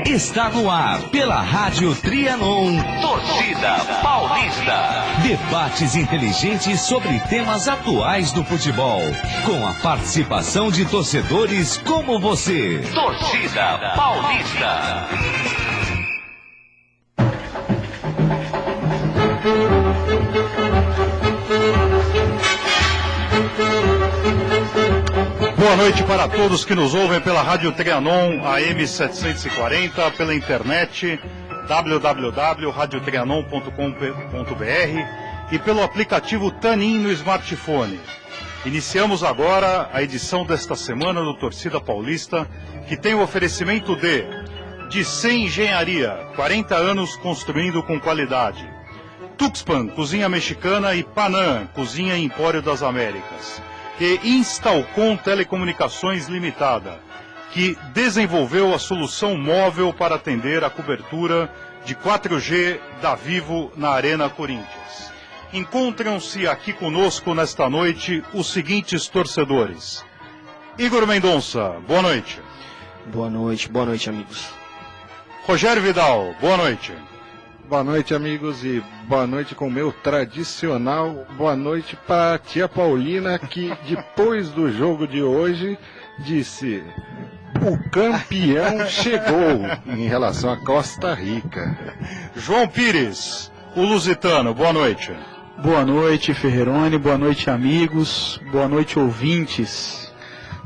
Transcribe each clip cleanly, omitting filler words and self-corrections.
Está no ar, pela Rádio Trianon, Torcida Paulista. Debates inteligentes sobre temas atuais do futebol, com a participação de torcedores como você. Torcida Paulista. Boa noite para todos que nos ouvem pela Rádio Trianon AM 740, pela internet www.radiotrianon.com.br e pelo aplicativo Tanin no smartphone. Iniciamos agora a edição desta semana do Torcida Paulista, que tem o oferecimento de C Engenharia, 40 anos construindo com qualidade. Tuxpan, cozinha mexicana, e Panam, cozinha Empório das Américas. E Instalcom Telecomunicações Limitada, que desenvolveu a solução móvel para atender a cobertura de 4G da Vivo na Arena Corinthians. Encontram-se aqui conosco nesta noite os seguintes torcedores. Igor Mendonça, boa noite. Boa noite, amigos. Rogério Vidal, boa noite. Boa noite, amigos, e boa noite com o meu tradicional boa noite para a tia Paulina, que depois do jogo de hoje disse: o campeão chegou, em relação a Costa Rica. João Pires, o lusitano, boa noite. Boa noite, Ferreroni, boa noite, amigos, boa noite, ouvintes.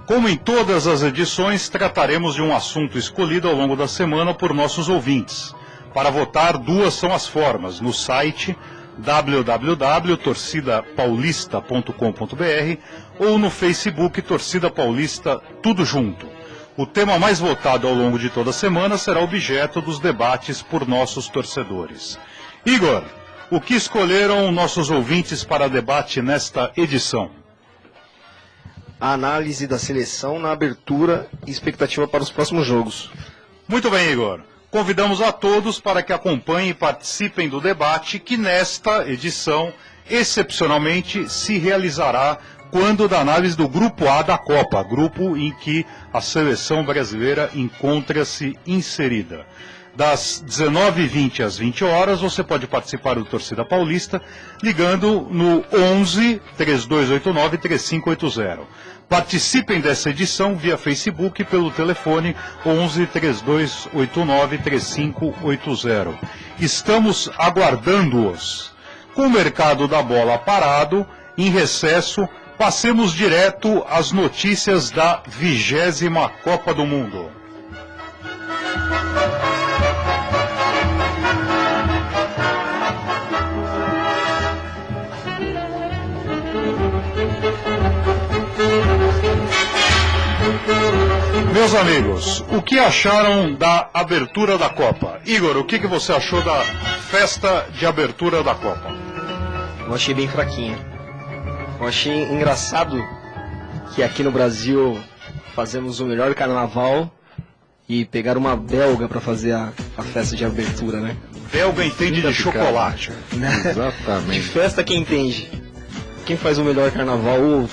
Como em todas as edições, trataremos de um assunto escolhido ao longo da semana por nossos ouvintes. Para votar, duas são as formas: no site www.torcidapaulista.com.br ou no Facebook Torcida Paulista, tudo junto. O tema mais votado ao longo de toda a semana será objeto dos debates por nossos torcedores. Igor, o que escolheram nossos ouvintes para debate nesta edição? A análise da seleção na abertura e expectativa para os próximos jogos. Muito bem, Igor. Convidamos a todos para que acompanhem e participem do debate que nesta edição, excepcionalmente, se realizará quando da análise do Grupo A da Copa, grupo em que a seleção brasileira encontra-se inserida. Das 19h20 às 20 horas, você pode participar do Torcida Paulista ligando no 11 3289 3580. Participem dessa edição via Facebook pelo telefone 11 3289 3580. Estamos aguardando-os. Com o mercado da bola parado, em recesso, passemos direto às notícias da 20ª Copa do Mundo. Meus amigos, o que acharam da abertura da Copa? Igor, o que você achou da festa de abertura da Copa? Eu achei bem fraquinha. Eu achei engraçado que aqui no Brasil fazemos o melhor carnaval e pegaram uma belga para fazer a festa de abertura, né? Belga entende de chocolate. Exatamente. De festa quem entende? Quem faz o melhor carnaval?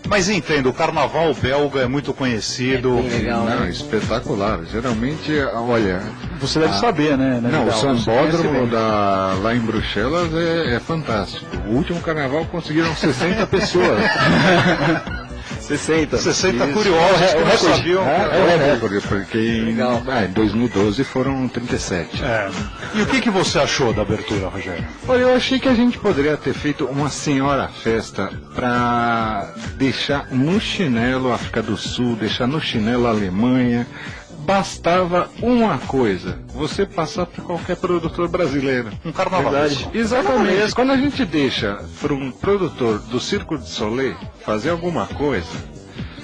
Mas entendo, o carnaval belga é muito conhecido. É bem legal, Não, né? espetacular. Geralmente, olha... Você deve saber, né? Não, o Vidal? sambódromo lá em Bruxelas é fantástico. O último carnaval conseguiram 60 pessoas. 60 curiosos que não sabiam. É o recorde, porque em 2012 foram 37. E o que você achou da abertura, Rogério? Olha, eu achei que a gente poderia ter feito uma senhora festa para deixar no chinelo a África do Sul, deixar no chinelo a Alemanha. Bastava uma coisa: você passar por qualquer produtor brasileiro. Um carnaval. Verdade. Exatamente. Quando a gente deixa para um produtor do Circo de Soleil fazer alguma coisa,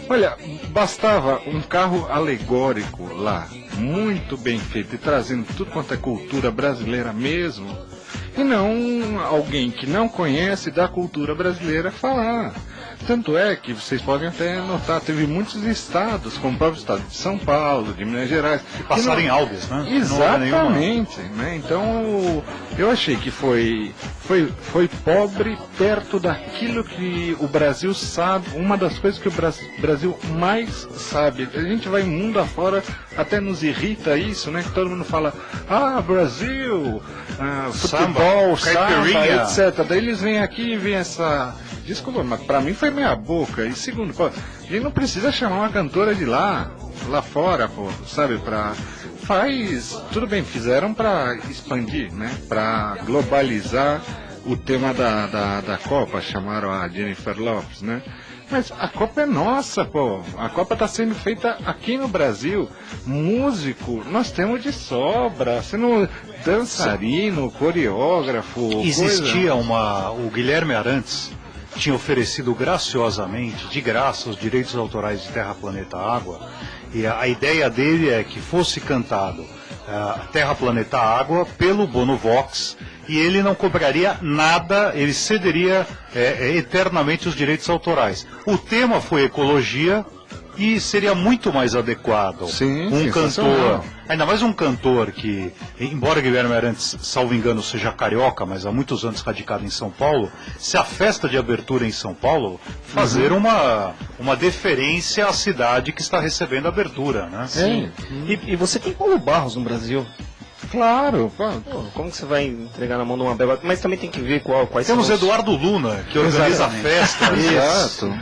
olha, bastava um carro alegórico lá, muito bem feito, e trazendo tudo quanto é cultura brasileira mesmo, e não alguém que não conhece da cultura brasileira falar. Tanto é que vocês podem até notar, teve muitos estados, como o próprio estado de São Paulo, de Minas Gerais, que passaram em Alves, né? Exatamente, né? Então eu achei que foi pobre perto daquilo que o Brasil sabe, uma das coisas que o Brasil mais sabe. A gente vai mundo afora, até nos irrita isso, né? Que todo mundo fala, Brasil, futebol, samba, etc. Daí eles vêm aqui e vêm essa... Desculpa, mas pra mim foi meia boca. E segundo, pô, a gente não precisa chamar uma cantora de lá fora, pô, sabe, tudo bem, fizeram pra expandir, né, pra globalizar o tema da Copa, chamaram a Jennifer Lopez, né, mas a Copa é nossa, pô, a Copa tá sendo feita aqui no Brasil, músico, nós temos de sobra, sendo dançarino, coreógrafo, existia o Guilherme Arantes tinha oferecido graciosamente, de graça, os direitos autorais de Terra, Planeta, Água, e a ideia dele é que fosse cantado Terra, Planeta, Água pelo Bono Vox, e ele não cobraria nada, ele cederia eternamente os direitos autorais. O tema foi ecologia, e seria muito mais adequado um cantor, ainda mais um cantor que, embora Guilherme Arantes, salvo engano, seja carioca, mas há muitos anos radicado em São Paulo, se a festa de abertura em São Paulo fazer uma deferência à cidade que está recebendo a abertura, né? Sim. E você tem Paulo Barros no Brasil. Claro, pô, como que você vai entregar na mão de uma bela... Mas também tem que ver quais Temos são Eduardo Luna, que organiza a festa. Exato.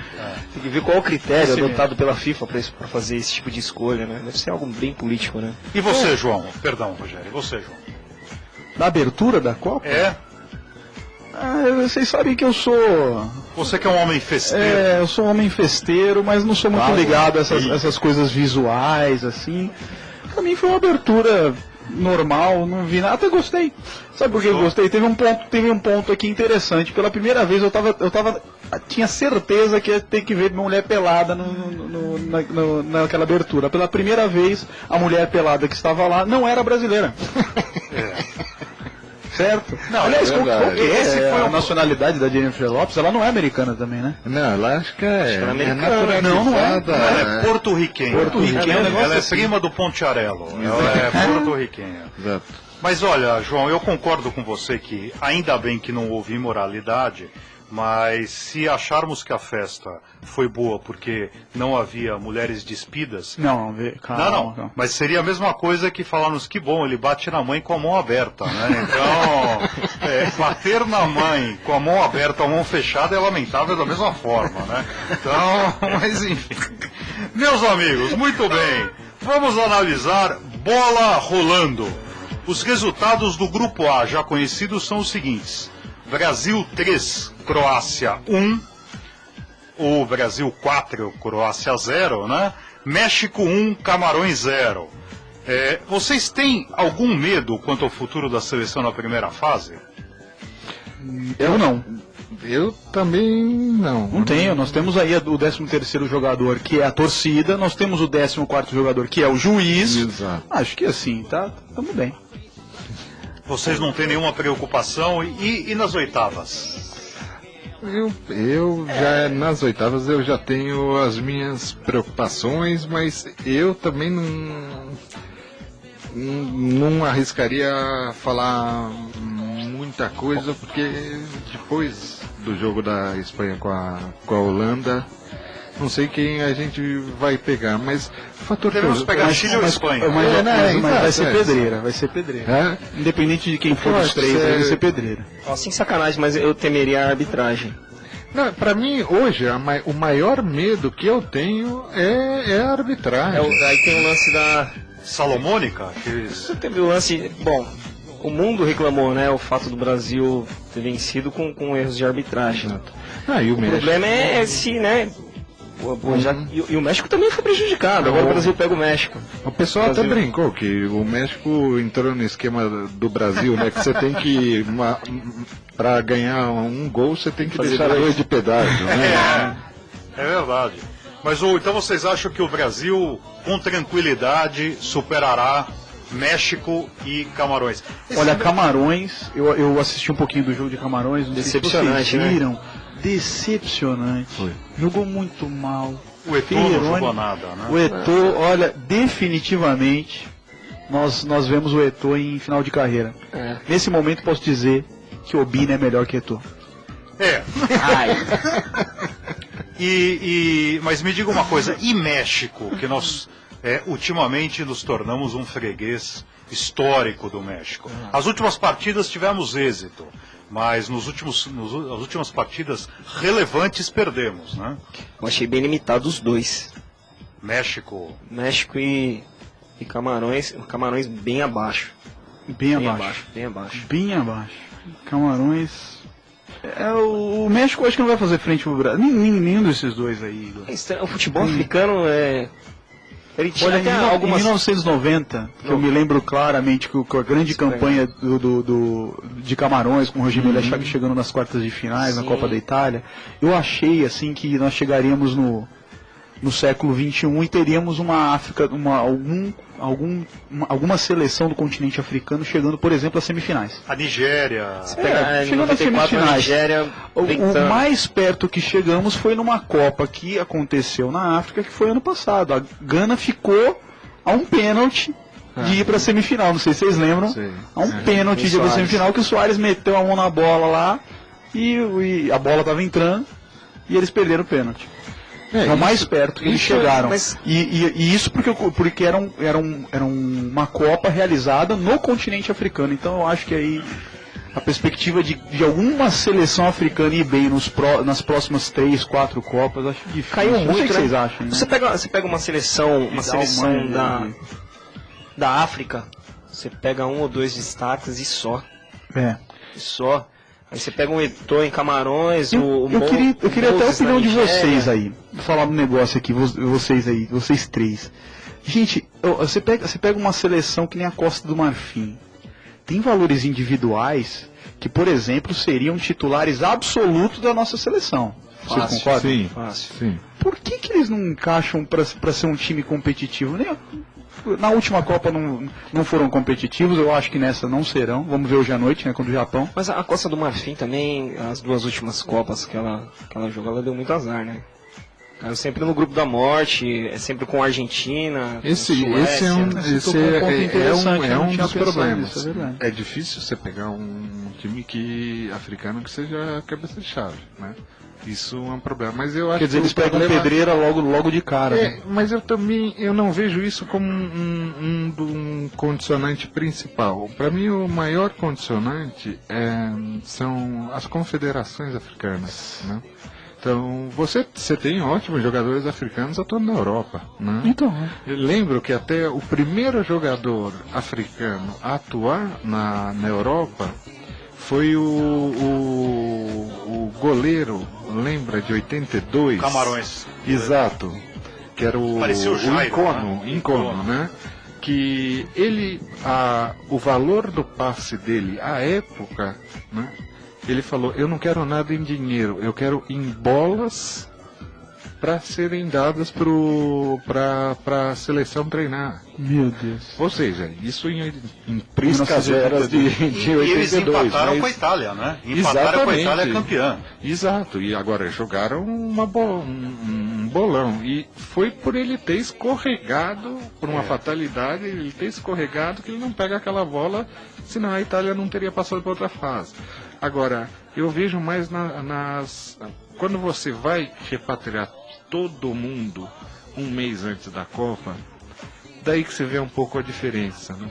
Tem que ver qual é o critério adotado pela FIFA para fazer esse tipo de escolha, né? Deve ser algo bem político, né? E você, João? Perdão, Rogério. E você, João? Na abertura da Copa? Vocês sabem que eu sou... Você que é um homem festeiro. Eu sou um homem festeiro, mas não sou muito ligado a essas coisas visuais, assim. Pra mim foi uma abertura... normal, não vi nada, até gostei. Sabe por que eu gostei? Teve um ponto aqui interessante. Pela primeira vez eu tinha certeza que ia ter que ver mulher pelada naquela abertura. Pela primeira vez, a mulher pelada que estava lá não era brasileira. Certo? Não, aliás, qual que é a nacionalidade da Jennifer Lopez? Ela não é americana também, né? Não, ela acho que é americana. Não é. Ela é porto-riquenha. Ela é prima do Pontiarello. Ela é porto-riquenha. Exato. Mas olha, João, eu concordo com você que ainda bem que não houve imoralidade, mas se acharmos que a festa foi boa porque não havia mulheres despidas... Não. Mas seria a mesma coisa que falarmos que bom, ele bate na mãe com a mão aberta, né? Então, bater na mãe com a mão aberta, a mão fechada é lamentável da mesma forma, né? Então, mas enfim. Meus amigos, muito bem. Vamos analisar bola rolando. Os resultados do Grupo A, já conhecidos, são os seguintes. Brasil 3, Croácia 1, o Brasil 4, Croácia 0, né? México 1, Camarões 0. Vocês têm algum medo quanto ao futuro da seleção na primeira fase? Eu não. Eu também não. Não tenho, nós temos aí o 13º jogador, que é a torcida, nós temos o 14º jogador, que é o juiz. Exato. Acho que assim, estamos bem. Vocês não têm nenhuma preocupação e nas oitavas? Eu já nas oitavas eu já tenho as minhas preocupações, mas eu também não arriscaria falar muita coisa, porque depois do jogo da Espanha com a Holanda, não sei quem a gente vai pegar, mas o fator devemos pegar Chile ou Espanha. Mas vai ser pedreira, vai ser pedreira. Independente de quem for dos três, vai ser pedreira. Sem sacanagem, mas eu temeria a arbitragem. Não, pra mim, hoje, o maior medo que eu tenho é a arbitragem. Aí tem o lance da... Salomônica? Teve o lance... Bom, o mundo reclamou, né, o fato do Brasil ter vencido com erros de arbitragem. E o problema é se, né... E o México também foi prejudicado. Agora o Brasil pega o México. O pessoal até brincou que o México entrou no esquema do Brasil, né? Que você tem que... Para ganhar um gol, você tem que deixar 2 de pedágio, né? É verdade. Mas então vocês acham que o Brasil, com tranquilidade, superará México e Camarões? Olha, Camarões, eu assisti um pouquinho do jogo de Camarões, não sei se vocês viram. decepcionante. Foi. Jogou muito mal. O Eto'o não jogou nada, né? O Eto'o, olha, definitivamente nós vemos o Eto'o em final de carreira. Nesse momento posso dizer que o Obina é melhor que o Eto'o. Mas me diga uma coisa, e México, que nós ultimamente nos tornamos um freguês histórico do México. As últimas partidas tivemos êxito, mas as últimas partidas relevantes perdemos, né? Eu achei bem limitado os dois. México e Camarões bem abaixo. Bem abaixo. Camarões... o México acho que não vai fazer frente pro Brasil. Nenhum desses dois aí, Igor. O futebol africano ele tinha olha, até em 1990, que eu me lembro claramente que a grande campanha de Camarões, com o Roger Milla chegando nas quartas de finais, na Copa da Itália, eu achei assim que nós chegaríamos no século XXI e teríamos uma África, alguma seleção do continente africano chegando, por exemplo, às semifinais. A Nigéria. Chegando às semifinais. O mais perto que chegamos foi numa Copa que aconteceu na África, que foi ano passado. A Gana ficou a um pênalti de ir para a semifinal. Não sei se vocês lembram. A um pênalti de ir para a semifinal, que o Soares meteu a mão na bola lá e a bola estava entrando e eles perderam o pênalti. É o mais perto que eles chegaram. E isso porque era uma Copa realizada no continente africano. Então eu acho que aí a perspectiva de alguma seleção africana ir bem nas próximas 3, 4 Copas, acho difícil. Caiu muito, não sei o que vocês acham. Né? Você pega uma seleção da África, você pega 1 ou 2 destaques e só. Aí você pega um Eto'o em Camarões, eu queria até a opinião de vocês aí. Vou falar um negócio aqui, vocês três. Gente, você pega uma seleção que nem a Costa do Marfim. Tem valores individuais que, por exemplo, seriam titulares absolutos da nossa seleção. Vocês concordam? Sim, fácil. Sim. Por que eles não encaixam para ser um time competitivo? Na última Copa não foram competitivos, eu acho que nessa não serão. Vamos ver hoje à noite, né, contra o Japão. Mas a Costa do Marfim também, as 2 últimas Copas que ela jogou, ela deu muito azar, né? Caiu sempre no grupo da morte, sempre com a Argentina. Esse é um dos problemas. É difícil você pegar um time africano que seja cabeça de chave, né? Isso é um problema, mas eu acho que eles pegam pedreira logo de cara. Né? Mas eu não vejo isso como um condicionante principal. Para mim, o maior condicionante são as confederações africanas, né? Então, você tem ótimos jogadores africanos atuando na Europa, né? Então, eu lembro que até o primeiro jogador africano a atuar na Europa foi o goleiro, lembra, de 82? Camarões. Exato. Que era o Jairo, Nkono, né? Que o valor do passe dele, à época, né? Ele falou, eu não quero nada em dinheiro, eu quero em bolas para serem dadas para a seleção treinar. Meu Deus. Ou seja, isso em priscazeras de 82. E eles empataram com a Itália, né? Empataram com a Itália campeã. Exato, e agora jogaram um bolão. E foi por ele ter escorregado, por uma fatalidade, ele ter escorregado que ele não pega aquela bola, senão a Itália não teria passado para outra fase. Agora, eu vejo mais quando você vai repatriar todo mundo um mês antes da Copa, daí que você vê um pouco a diferença, né?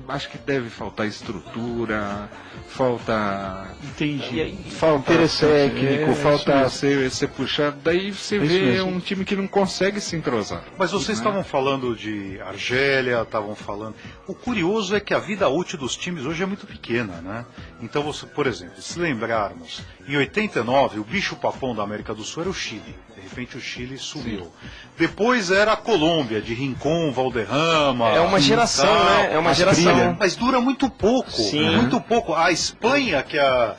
Acho que deve faltar estrutura, falta interesse técnico, falta ser puxado, daí você vê um time que não consegue se entrosar. Mas vocês estavam falando de Argélia, estavam falando... O curioso é que a vida útil dos times hoje é muito pequena, né? Então, por exemplo, se lembrarmos, em 89, o bicho-papão da América do Sul era o Chile. De repente o Chile sumiu. Sim. Depois era a Colômbia, de Rincón, Valderrama... É uma geração, né? É uma geração. Mas dura muito pouco. Sim. Muito pouco. A Espanha,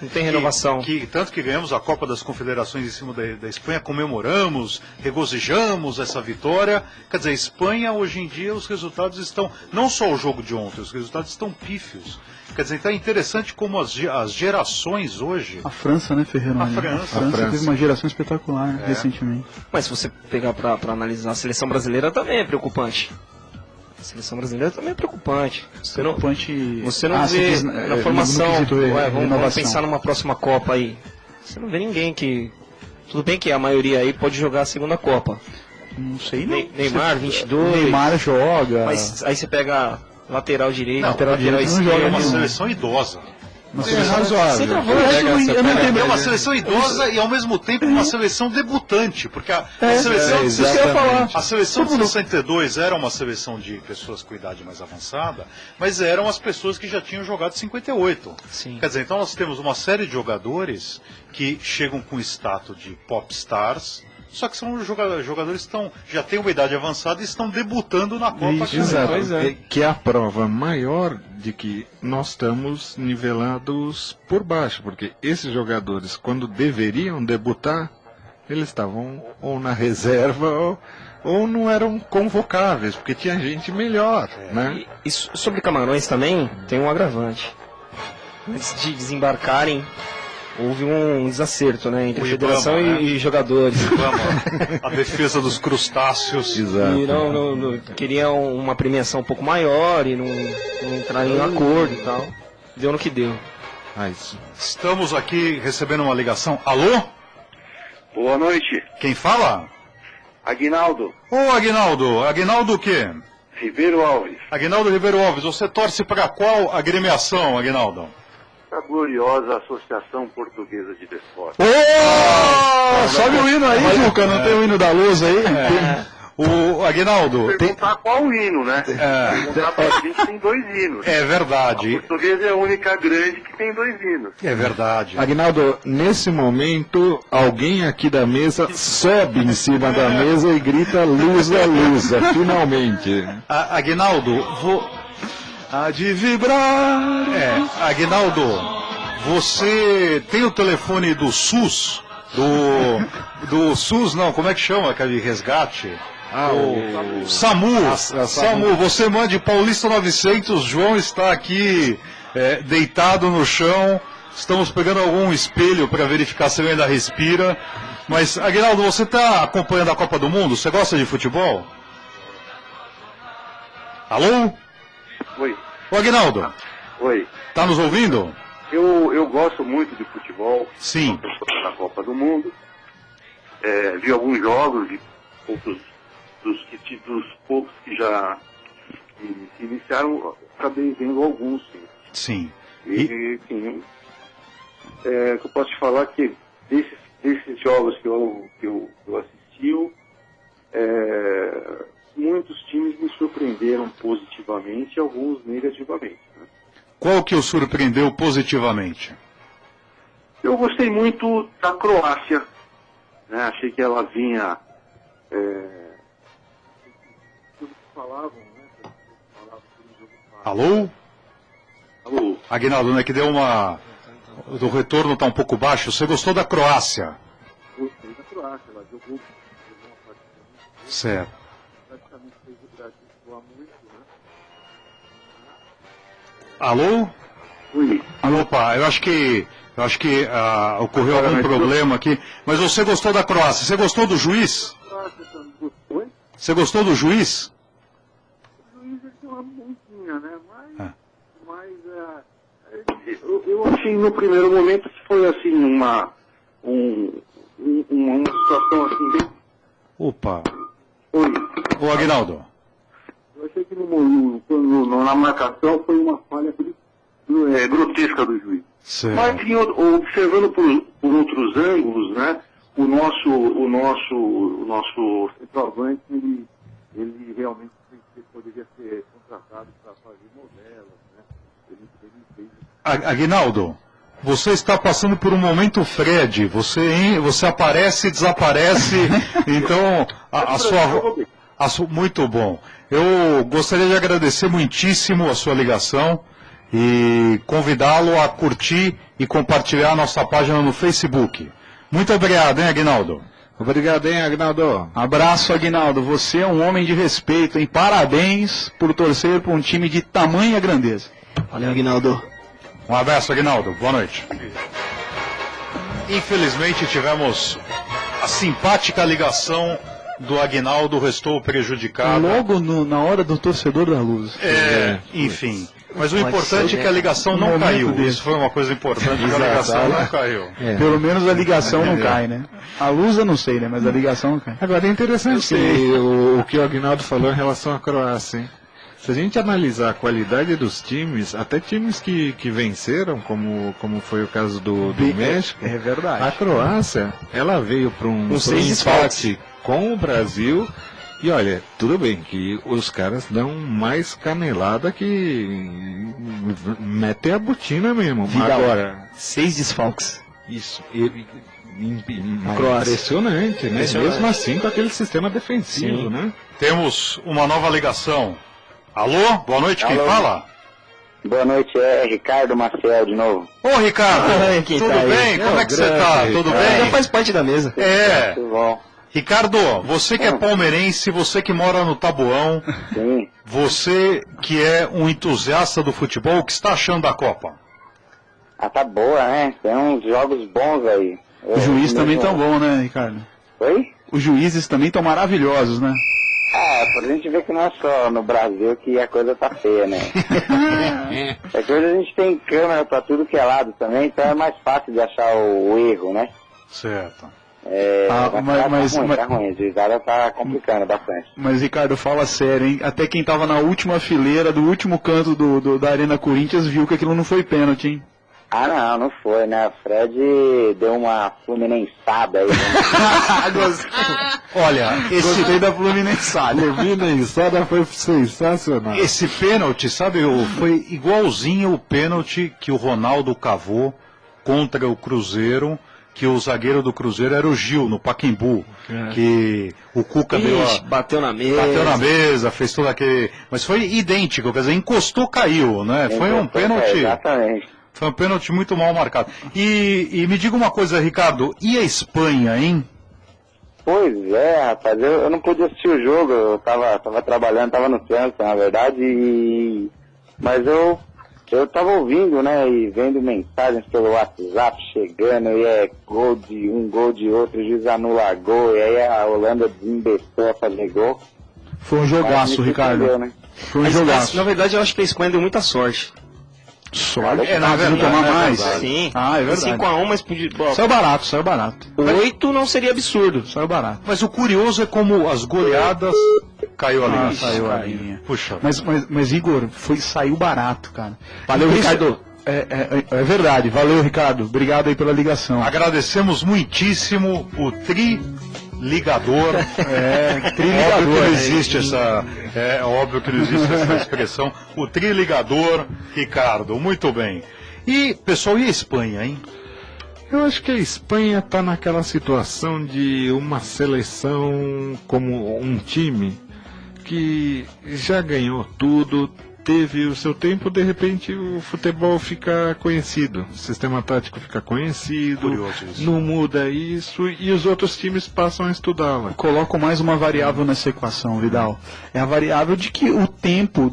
não tem renovação. Tanto que ganhamos a Copa das Confederações em cima da Espanha, comemoramos, regozijamos essa vitória. Quer dizer, a Espanha, hoje em dia, os resultados estão... Não só o jogo de ontem, os resultados estão pífios. Quer dizer, então é interessante como as gerações hoje... A França, né, Ferreira? A França. Teve uma geração espetacular recentemente. Mas se você pegar pra analisar a seleção brasileira também é preocupante. A seleção brasileira também é preocupante. Você não vê na formação. Vamos pensar numa próxima Copa aí. Você não vê ninguém que. Tudo bem que a maioria aí pode jogar a segunda Copa. Não sei, não. Neymar, 22. Neymar joga. Mas aí você pega lateral direito, lateral esquerdo. É uma seleção idosa. Uma seleção razoável. É uma seleção idosa e ao mesmo tempo uma seleção debutante, porque a seleção de 62 era uma seleção de pessoas com idade mais avançada, mas eram as pessoas que já tinham jogado 58. Sim. Quer dizer, então nós temos uma série de jogadores que chegam com status de pop stars, só que são jogadores que já têm uma idade avançada e estão debutando na Copa. Exato, que é a prova maior de que nós estamos nivelados por baixo, porque esses jogadores, quando deveriam debutar, eles estavam ou na reserva ou não eram convocáveis, porque tinha gente melhor, né? E sobre Camarões também, tem um agravante. Antes de desembarcarem, houve um desacerto, né, entre a federação e jogadores. A defesa dos crustáceos. Exato. E não queriam uma premiação um pouco maior e não entraram em acordo e tal. Deu no que deu. Estamos aqui recebendo uma ligação. Alô? Boa noite. Quem fala? Aguinaldo. Ô, Aguinaldo. Aguinaldo o quê? Ribeiro Alves. Aguinaldo Ribeiro Alves. Você torce para qual agremiação, Aguinaldo? A gloriosa Associação Portuguesa de Desporto. Sobe o hino aí, Juca, não tem o hino da luz aí? O Aguinaldo... Perguntar qual o hino, né? Perguntar pra gente tem 2 hinos. É verdade. A Portuguesa é a única grande que tem 2 hinos. É verdade. Aguinaldo, nesse momento, alguém aqui da mesa sobe em cima da mesa e grita Lusa, Lusa, finalmente. Aguinaldo, Há de vibrar. Aguinaldo, você tem o telefone do SUS? Do SUS, não, como é que chama aquele resgate? O SAMU. SAMU, você mande Paulista 900, João está aqui deitado no chão, estamos pegando algum espelho para verificar se ele ainda respira. Mas, Aguinaldo, você está acompanhando a Copa do Mundo? Você gosta de futebol? Alô? Oi. Ô, Aguinaldo. Oi. Tá nos ouvindo? Eu gosto muito de futebol. Sim. Na Copa do Mundo. Vi alguns jogos de dos poucos que já se iniciaram, acabei vendo alguns, sim. Sim. E sim, eu posso te falar que desses jogos que eu assisti, muitos times me surpreenderam positivamente e alguns negativamente. Né? Qual que o surpreendeu positivamente? Eu gostei muito da Croácia. Né? Achei que ela vinha... Alô? Alô? Aguinaldo, né, que deu uma... O retorno está um pouco baixo. Você gostou da Croácia? Gostei da Croácia. Ela jogou uma partida muito... Certo. Praticamente fez o Brasil voar muito, né? Alô? Oi. Opa, eu acho que ocorreu algum problema aqui. Mas você gostou da Croácia? Você gostou do juiz? Você gostou do juiz? O juiz é uma montinha, né? Mas eu achei no primeiro momento que foi assim uma situação assim bem... Opa. Oi. Ô, Aguinaldo. Eu achei que na marcação foi uma falha grotesca do juiz. Certo. Mas observando por outros ângulos, né? O nosso centroavante, ele realmente poderia ser contratado para fazer novelas, né? Ele fez... Aguinaldo, você está passando por um momento Fred. Você aparece e desaparece. Então, muito bom. Eu gostaria de agradecer muitíssimo a sua ligação e convidá-lo a curtir e compartilhar a nossa página no Facebook. Muito obrigado, hein, Aguinaldo? Obrigado, hein, Aguinaldo? Abraço, Aguinaldo. Você é um homem de respeito, hein? Parabéns por torcer por um time de tamanha grandeza. Valeu, Aguinaldo. Um abraço, Aguinaldo. Boa noite. Infelizmente tivemos a simpática ligação do Aguinaldo, restou prejudicado. Logo na hora do torcedor da Luz. Enfim. Mas o importante é que a ligação não caiu. Isso foi uma coisa importante, que a ligação não caiu. Pelo menos a ligação não cai, né? A luz eu não sei, né? Mas a ligação não cai. Agora é interessante o que o Aguinaldo falou em relação à Croácia, hein? Se a gente analisar a qualidade dos times, até times que venceram, como foi o caso do México, É verdade. a Croácia, ela veio para um empate com o Brasil. E olha, tudo bem que os caras dão mais canelada que metem a botina mesmo. Vidal, Agora, 6 desfalques. isso, impressionante, né? Mesmo assim com aquele sistema defensivo, né? Temos uma nova ligação. Alô? Boa noite, quem fala? Boa noite, é Ricardo Maciel de novo. Ô, Ricardo, quem tudo tá aí? bem? Como é que você tá? Tudo Já bem? faz parte da mesa. Tudo bom? Ricardo, você que é palmeirense, você que mora no Taboão, Sim. você que é um entusiasta do futebol, o que está achando da Copa? Ah, tá boa, né? Tem uns jogos bons aí. Os juízes também tão bom, né, Ricardo? Oi? Os juízes também estão maravilhosos, né? Pra gente ver que não é só no Brasil que a coisa tá feia, né? É que hoje a gente tem câmera pra tudo que é lado também, então é mais fácil de achar o erro, né? Certo. Tá ruim, a juizada tá complicando bastante. Mas, Ricardo, fala sério, hein? Até quem tava na última fileira, do último canto da Arena Corinthians, viu que aquilo não foi pênalti, hein? Ah, não foi, né? O Fred deu uma fluminensada aí. Né? Olha, Gostei da Fluminensada. Fluminensada foi sensacional. esse pênalti, sabe, foi igualzinho o pênalti que o Ronaldo cavou contra o Cruzeiro, que o zagueiro do Cruzeiro era o Gil, no Pacaembu, que o Cuca deu Bateu na mesa. bateu na mesa, fez todo aquele... Mas foi idêntico, quer dizer, encostou, caiu, né? Foi um pênalti... Exatamente. Foi um pênalti muito mal marcado. E me diga uma coisa, Ricardo, e a Espanha, hein? Pois é, rapaz, eu não pude assistir o jogo, eu tava trabalhando, tava no trânsito, na verdade, mas eu tava ouvindo, né, e vendo mensagens pelo WhatsApp chegando, e é gol de um, gol de outro, o juiz anula gol, e aí a Holanda desembestou a fazer gol. Foi um jogaço, Ricardo. Né? Foi um jogaço. Na verdade, eu acho que a Espanha deu muita sorte. Sorte. na Não verdade, tomar é mais. verdade. Sim. Ah, é verdade. 5-1, mas podia... Bom, Saiu barato. 8 não seria absurdo. Saiu barato. Mas o curioso é como as goleadas... Caiu a linha. Saiu a linha. Puxa. Mas Igor, saiu barato, cara. Valeu, Ricardo. É verdade. Valeu, Ricardo. Obrigado aí pela ligação. Agradecemos muitíssimo o Triligador. Triligador, Óbvio que não né? existe essa... É óbvio que não existe essa expressão. O Triligador, Ricardo. Muito bem. E, pessoal, e a Espanha, hein? Eu acho que a Espanha está naquela situação de uma seleção como um time que já ganhou tudo, teve o seu tempo, de repente o futebol fica conhecido, o sistema tático fica conhecido, Curioso isso. não muda isso e os outros times passam a estudá-la. Coloco mais uma variável nessa equação, Vidal. É a variável de que o tempo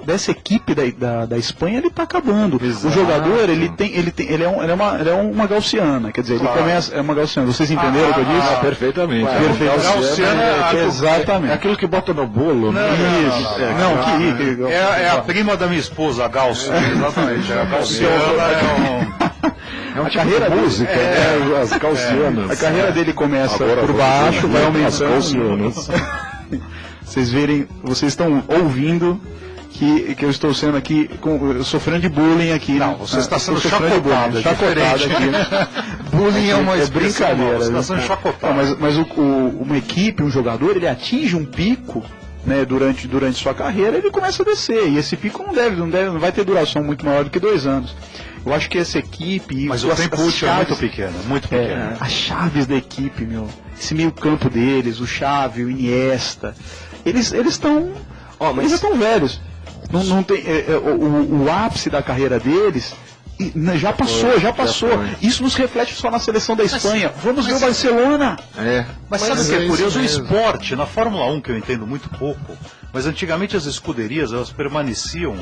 dessa equipe da Espanha ele está acabando. Exato. O jogador ele é uma gaussiana, quer dizer, ele começa é uma gaussiana. Vocês entenderam o que eu disse? Perfeitamente. Gaussiana Exatamente. É aquilo que bota no bolo, né? É a prima da minha esposa, a Galcia. Exatamente. A Galciana É um tipo de música, né? As gaussianas. A carreira dele começa Agora por vamos baixo, dizer, vai as aumentando. gaussianas. Vocês estão ouvindo que eu estou sendo aqui sofrendo de bullying aqui. Não, você está sendo Estou sofrendo de chacotado, bullying, chacotado aqui. Né? bullying é uma brincadeira. Você está sendo chacotado. Não, mas uma equipe, um jogador, ele atinge um pico, né, durante sua carreira, ele começa a descer. E esse pico não vai ter duração muito maior do que 2 anos. Eu acho que essa equipe... Mas o tempo útil é muito pequeno, muito pequeno. As chaves da equipe, esse meio campo deles, o Xavi, o Iniesta, eles estão... Eles já estão velhos. Não tem, o ápice da carreira deles já passou. Isso nos reflete só na seleção da Espanha. Vamos ver o Barcelona. Mas sabe o que é curioso? O esporte, na Fórmula 1, que eu entendo muito pouco, mas antigamente as escuderias elas permaneciam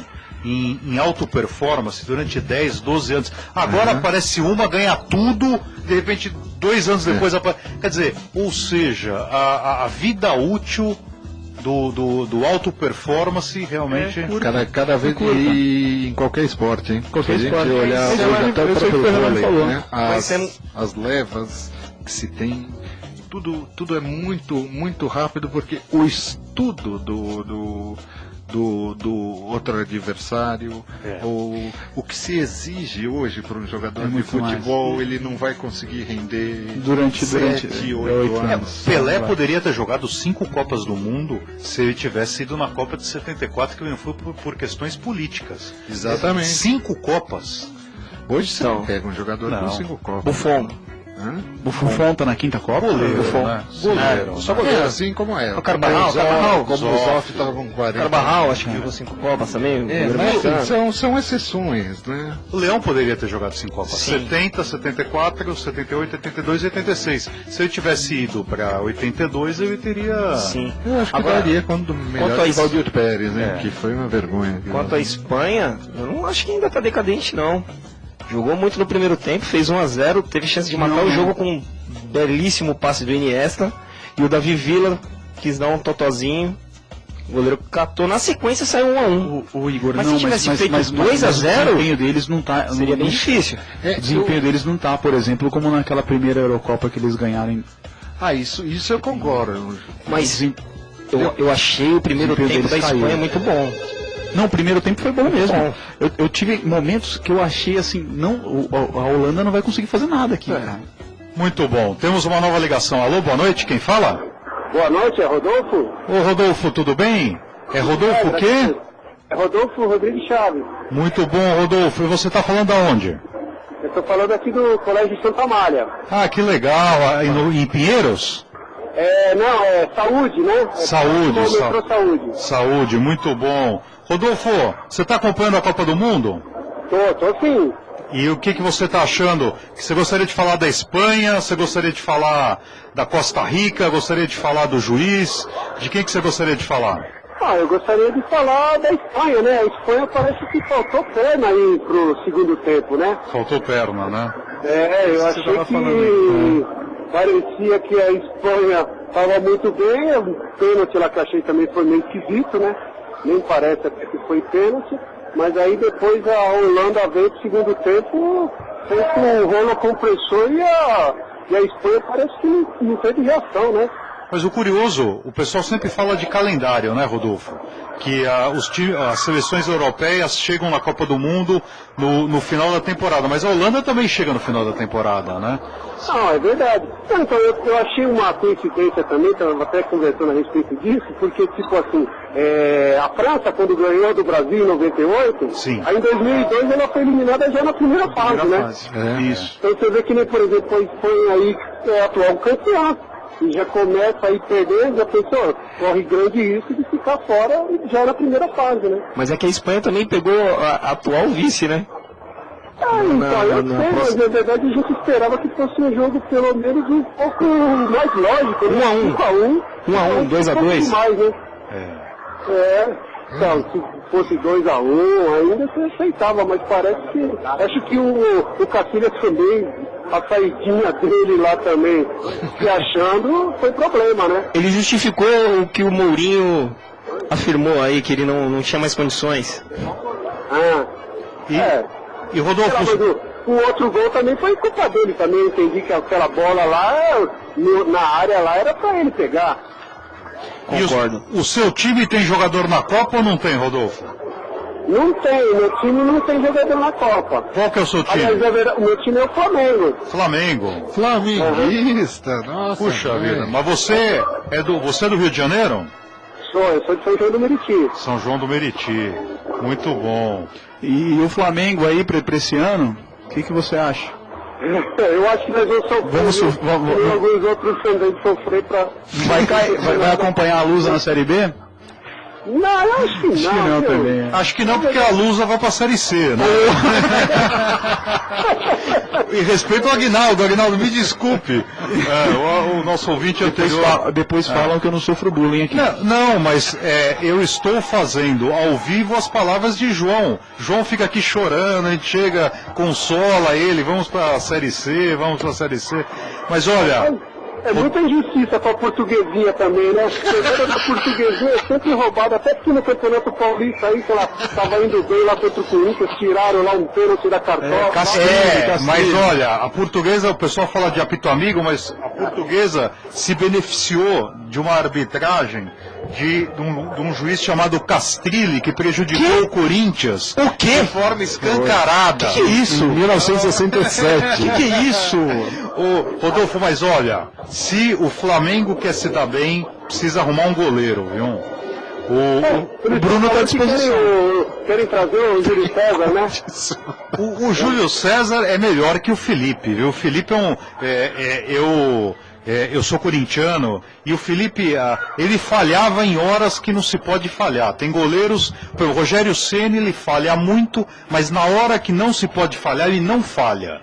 em alta performance durante 10, 12 anos. Agora aparece uma, ganha tudo, de repente 2 anos depois quer dizer, ou seja, a vida útil do alto performance realmente cada vez e em qualquer esporte, hein? Qualquer Se a gente esporte. olhar Isso hoje até o eu sei o que o próprio Fernando vôlei, falou. né? Mas As levas que se tem, tudo é muito rápido, porque o estudo do outro adversário, o que se exige hoje para um jogador de futebol, ele não vai conseguir render Durante 7, 8 anos. Pelé poderia ter jogado 5 Copas do Mundo se ele tivesse ido na Copa de 74, que não foi por questões políticas. Exatamente. 5 Copas. Hoje você não pega um jogador com 5 Copas. Buffon. Buffon tá na quinta Copa? Goleiro, Buffon. né? Goleiro. Só goleiro. Assim como é. O Carvajal, como o Zoff estava com 40. Carvajal, acho que jogou 5 Copas também. Mas são exceções, né? O Leão poderia ter jogado 5 Copas. Sim. 70, 74, 78, 82 e 86. Se ele tivesse ido para 82, ele teria... Sim. Eu acho que Agora, daria quando melhor quanto a que isso- Valdir Pérez, né? Que foi uma vergonha. viu? Quanto à Espanha, eu não acho que ainda tá decadente, não. Jogou muito no primeiro tempo, fez 1-0, teve chance de matar o jogo com um belíssimo passe do Iniesta. E o Davi Villa quis dar um totozinho. O goleiro catou. Na sequência saiu 1-1. O Igor, Mas não, se tivesse feito mas 2 a 0, o desempenho deles não tá... Seria bem difícil. O desempenho deles não tá, por exemplo, como naquela primeira Eurocopa que eles ganharam. Isso eu concordo. Mas eu achei o primeiro desempenho tempo da deles caiu. Espanha muito bom. Não, o primeiro tempo foi bom mesmo. bom. Eu tive momentos que eu achei assim, a Holanda não vai conseguir fazer nada aqui, cara. Muito bom. Temos uma nova ligação. Alô, boa noite, quem fala? Boa noite, é Rodolfo? Ô, Rodolfo, tudo bem? É Rodolfo o quê? É Rodolfo Rodrigues Chaves. Muito bom, Rodolfo. E você está falando aonde? Eu estou falando aqui do Colégio Santa Amália. Ah, que legal. Aí em Pinheiros? Não, é saúde, né? Saúde, Metrô Saúde. Saúde, muito bom. Rodolfo, você está acompanhando a Copa do Mundo? Tô sim. E o que você está achando? Você gostaria de falar da Espanha? Você gostaria de falar da Costa Rica? Gostaria de falar do juiz? De quem que você gostaria de falar? Eu gostaria de falar da Espanha, né? A Espanha parece que faltou perna aí pro segundo tempo, né? Faltou perna, né? Eu achei que parecia que a Espanha estava muito bem. O pênalti lá que eu achei também foi meio esquisito, né? Nem parece até que foi pênalti. Mas aí depois a Holanda veio pro segundo tempo, fez com um rolo compressor e a Espanha parece que não teve reação, né? Mas o curioso, o pessoal sempre fala de calendário, né, Rodolfo? Que as seleções europeias chegam na Copa do Mundo no final da temporada, mas a Holanda também chega no final da temporada, né? É verdade. Então, eu achei uma coincidência também, estava até conversando a respeito disso, porque, tipo assim, a França, quando ganhou do Brasil em 98, Sim. aí em 2002 ela foi eliminada já na primeira fase, né? Isso. Então você vê que, nem, por exemplo, a Espanha aí é atual campeão. E já começa aí perdendo, já pensou, corre grande risco de ficar fora já na primeira fase, né? Mas é que a Espanha também pegou a atual vice, né? Então, eu sei, mas na verdade a gente esperava que fosse um jogo pelo menos um pouco mais lógico, né? 1-1, 2-2. Mais, né? Então, se fosse 2-1 ainda você aceitava, mas parece que... Acho que o Cacilhas também, a saidinha dele lá também, se achando, foi problema, né? Ele justificou o que o Mourinho afirmou aí, que ele não tinha mais condições. E Rodolfo... O outro gol também foi culpa dele também, eu entendi que aquela bola lá, na área lá, era pra ele pegar. Concordo. O seu time tem jogador na Copa ou não tem, Rodolfo? Não tem, meu time não tem jogador na Copa. Qual que é o seu time? Aliás, o meu time é o Flamengo. Flamengo. Flamenguista, nossa. Puxa vida, mas você é do Rio de Janeiro? Eu sou de São João do Meriti. São João do Meriti. Muito bom. E o Flamengo aí pra esse ano, o que você acha? Eu acho que nós vamos sofrer, alguns outros também sofrer pra... Vai acompanhar a Lusa na Série B? Não, eu acho que não. Acho que não viu? também. Acho que não, porque a Lusa vai pra Série C, né? E respeito ao Aguinaldo. Aguinaldo, me desculpe. O nosso ouvinte anterior... Depois falam que eu não sofro bullying aqui. Não, mas eu estou fazendo ao vivo as palavras de João. João fica aqui chorando, a gente chega, consola ele, vamos pra Série C, vamos pra Série C. Mas olha... É muita injustiça com a portuguesinha também, né? A portuguesinha é sempre roubada, até que no Campeonato Paulista aí, que ela tava indo bem lá contra o Corinthians, tiraram lá um pênalti da cartola. Mas olha, a portuguesa, o pessoal fala de apito amigo, mas a portuguesa se beneficiou de uma arbitragem de um juiz chamado Castrilli, que prejudicou o Corinthians. O quê? De forma escancarada. Que é isso? Em 1967. Que é isso? Rodolfo, mas olha, se o Flamengo quer se dar bem, precisa arrumar um goleiro, viu? O Bruno está à disposição. Querem trazer o Júlio César, né? O Júlio César é melhor que o Felipe, viu? O Felipe eu sou corintiano e o Felipe, ele falhava em horas que não se pode falhar. Tem goleiros, o Rogério Ceni, ele falha muito, mas na hora que não se pode falhar, ele não falha.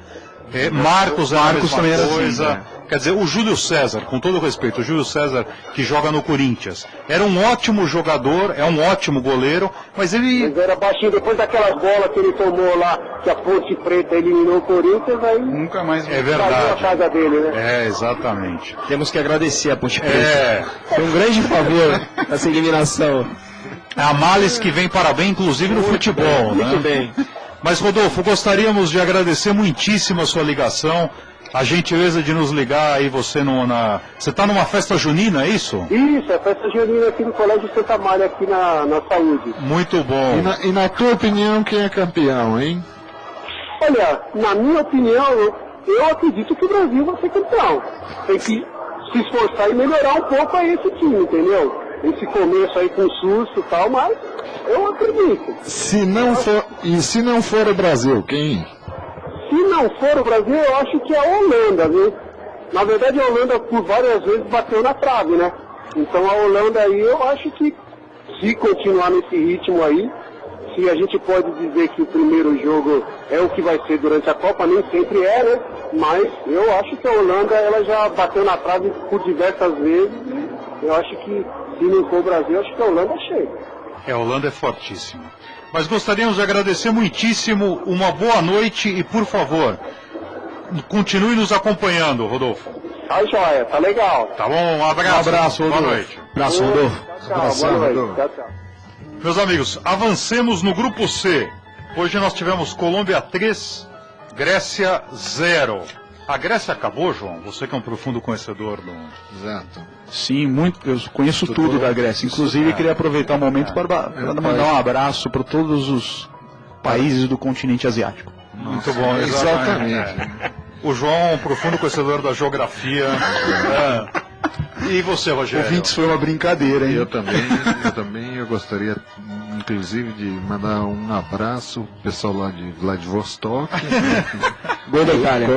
Marcos também era coisa. assim, né? Quer dizer, o Júlio César, com todo respeito, o Júlio César que joga no Corinthians, era um ótimo jogador, é um ótimo goleiro, mas ele... Mas era baixinho, depois daquelas bolas que ele tomou lá, que a Ponte Preta eliminou o Corinthians, aí... Nunca mais É caiu a verdade. casa dele, né? É, exatamente. Temos que agradecer a Ponte Preta. Foi um grande favor essa eliminação. Há males que vem para bem, inclusive no futebol, né? Muito bem. Mas, Rodolfo, gostaríamos de agradecer muitíssimo a sua ligação, a gentileza de nos ligar aí, você está numa festa junina, é isso? Isso, é festa junina aqui no Colégio Santa Mária, aqui na Saúde. Muito bom. E na tua opinião, quem é campeão, hein? Olha, na minha opinião, eu acredito que o Brasil vai ser campeão. Tem que se esforçar e melhorar um pouco aí esse time, entendeu? Esse começo aí com susto e tal, mas eu acredito. Se não for o Brasil, quem? Se não for o Brasil, eu acho que é a Holanda, viu? Na verdade, a Holanda por várias vezes bateu na trave, né? Então a Holanda aí, eu acho que se continuar nesse ritmo aí, se a gente pode dizer que o primeiro jogo é o que vai ser durante a Copa, nem sempre é, né? Mas eu acho que a Holanda, ela já bateu na trave por diversas vezes. Eu acho que se não for o Brasil, eu acho que a Holanda chega. A Holanda é fortíssima. Mas gostaríamos de agradecer muitíssimo, uma boa noite e, por favor, continue nos acompanhando, Rodolfo. Tá joia, tá legal. Tá bom? Um abraço, Rodolfo. Boa noite. Abraço, Rodolfo. Tchau, boa noite. Tchau, tchau. Meus amigos, avancemos no grupo C. Hoje nós tivemos Colômbia 3, Grécia 0. A Grécia acabou, João? Você que é um profundo conhecedor do... Exato. Sim, muito. Eu conheço tudo da Grécia. Inclusive, queria aproveitar o momento para mandar um abraço para todos os países do continente asiático. Muito bom, exatamente. O João é um profundo conhecedor da geografia. E você, Rogério? Ouvintes, foi uma brincadeira, hein? Eu também gostaria, inclusive, de mandar um abraço pro pessoal lá de Vladivostok. Gol da Itália.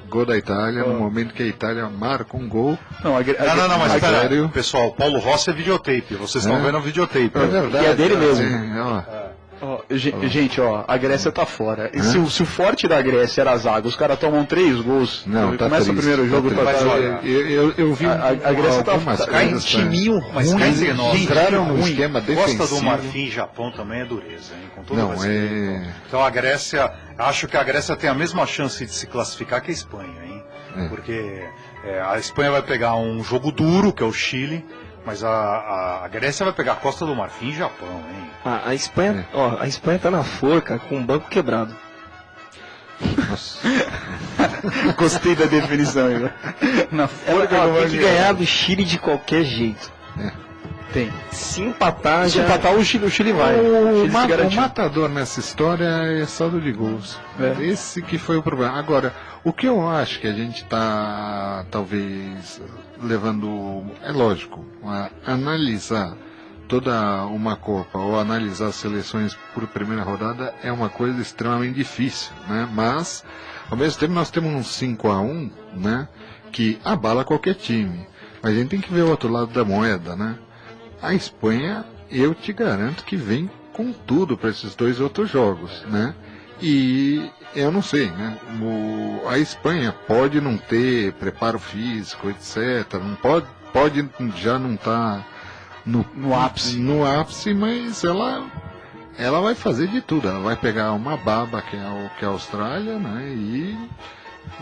Gol da Itália, no momento que a Itália marca um gol. Não, mas espera, pessoal, Paulo Rossi é videotape, vocês estão vendo o videotape. É verdade. E é dele mesmo. Gente, a Grécia tá fora. E se o forte da Grécia era a zaga, os caras tomam 3 gols. Não, tá começa triste, o primeiro jogo, tá triste. olha, eu vi a Grécia tá Cai em timinho, mas cai entre nós. Entraram no ruim. esquema defensivo. Costa do Marfim e Japão também é dureza, hein? Com todo Não, respeito. Então a Grécia, acho que a Grécia tem a mesma chance de se classificar que a Espanha, hein? Porque a Espanha vai pegar um jogo duro, que é o Chile, mas a Grécia vai pegar a Costa do Marfim e Japão, hein? A Espanha, a Espanha tá na forca com o banco quebrado. Nossa. Gostei da definição, Igor. Na forca Ela do tem que ganhar do Chile de qualquer jeito. Tem. Se empatar, Se empatar, o Chile vai. O matador nessa história é saldo de gols. Esse que foi o problema. Agora, o que eu acho que a gente está talvez levando, é lógico, a analisar toda uma Copa ou analisar as seleções por primeira rodada é uma coisa extremamente difícil, né? Mas, ao mesmo tempo, nós temos um 5-1, né? Que abala qualquer time. Mas a gente tem que ver o outro lado da moeda, né? A Espanha eu te garanto que vem com tudo para esses 2 outros jogos, né? E eu não sei, né? A Espanha pode não ter preparo físico, etc. Não pode já não estar no ápice, mas ela vai fazer de tudo. Ela vai pegar uma baba que é a Austrália, né? E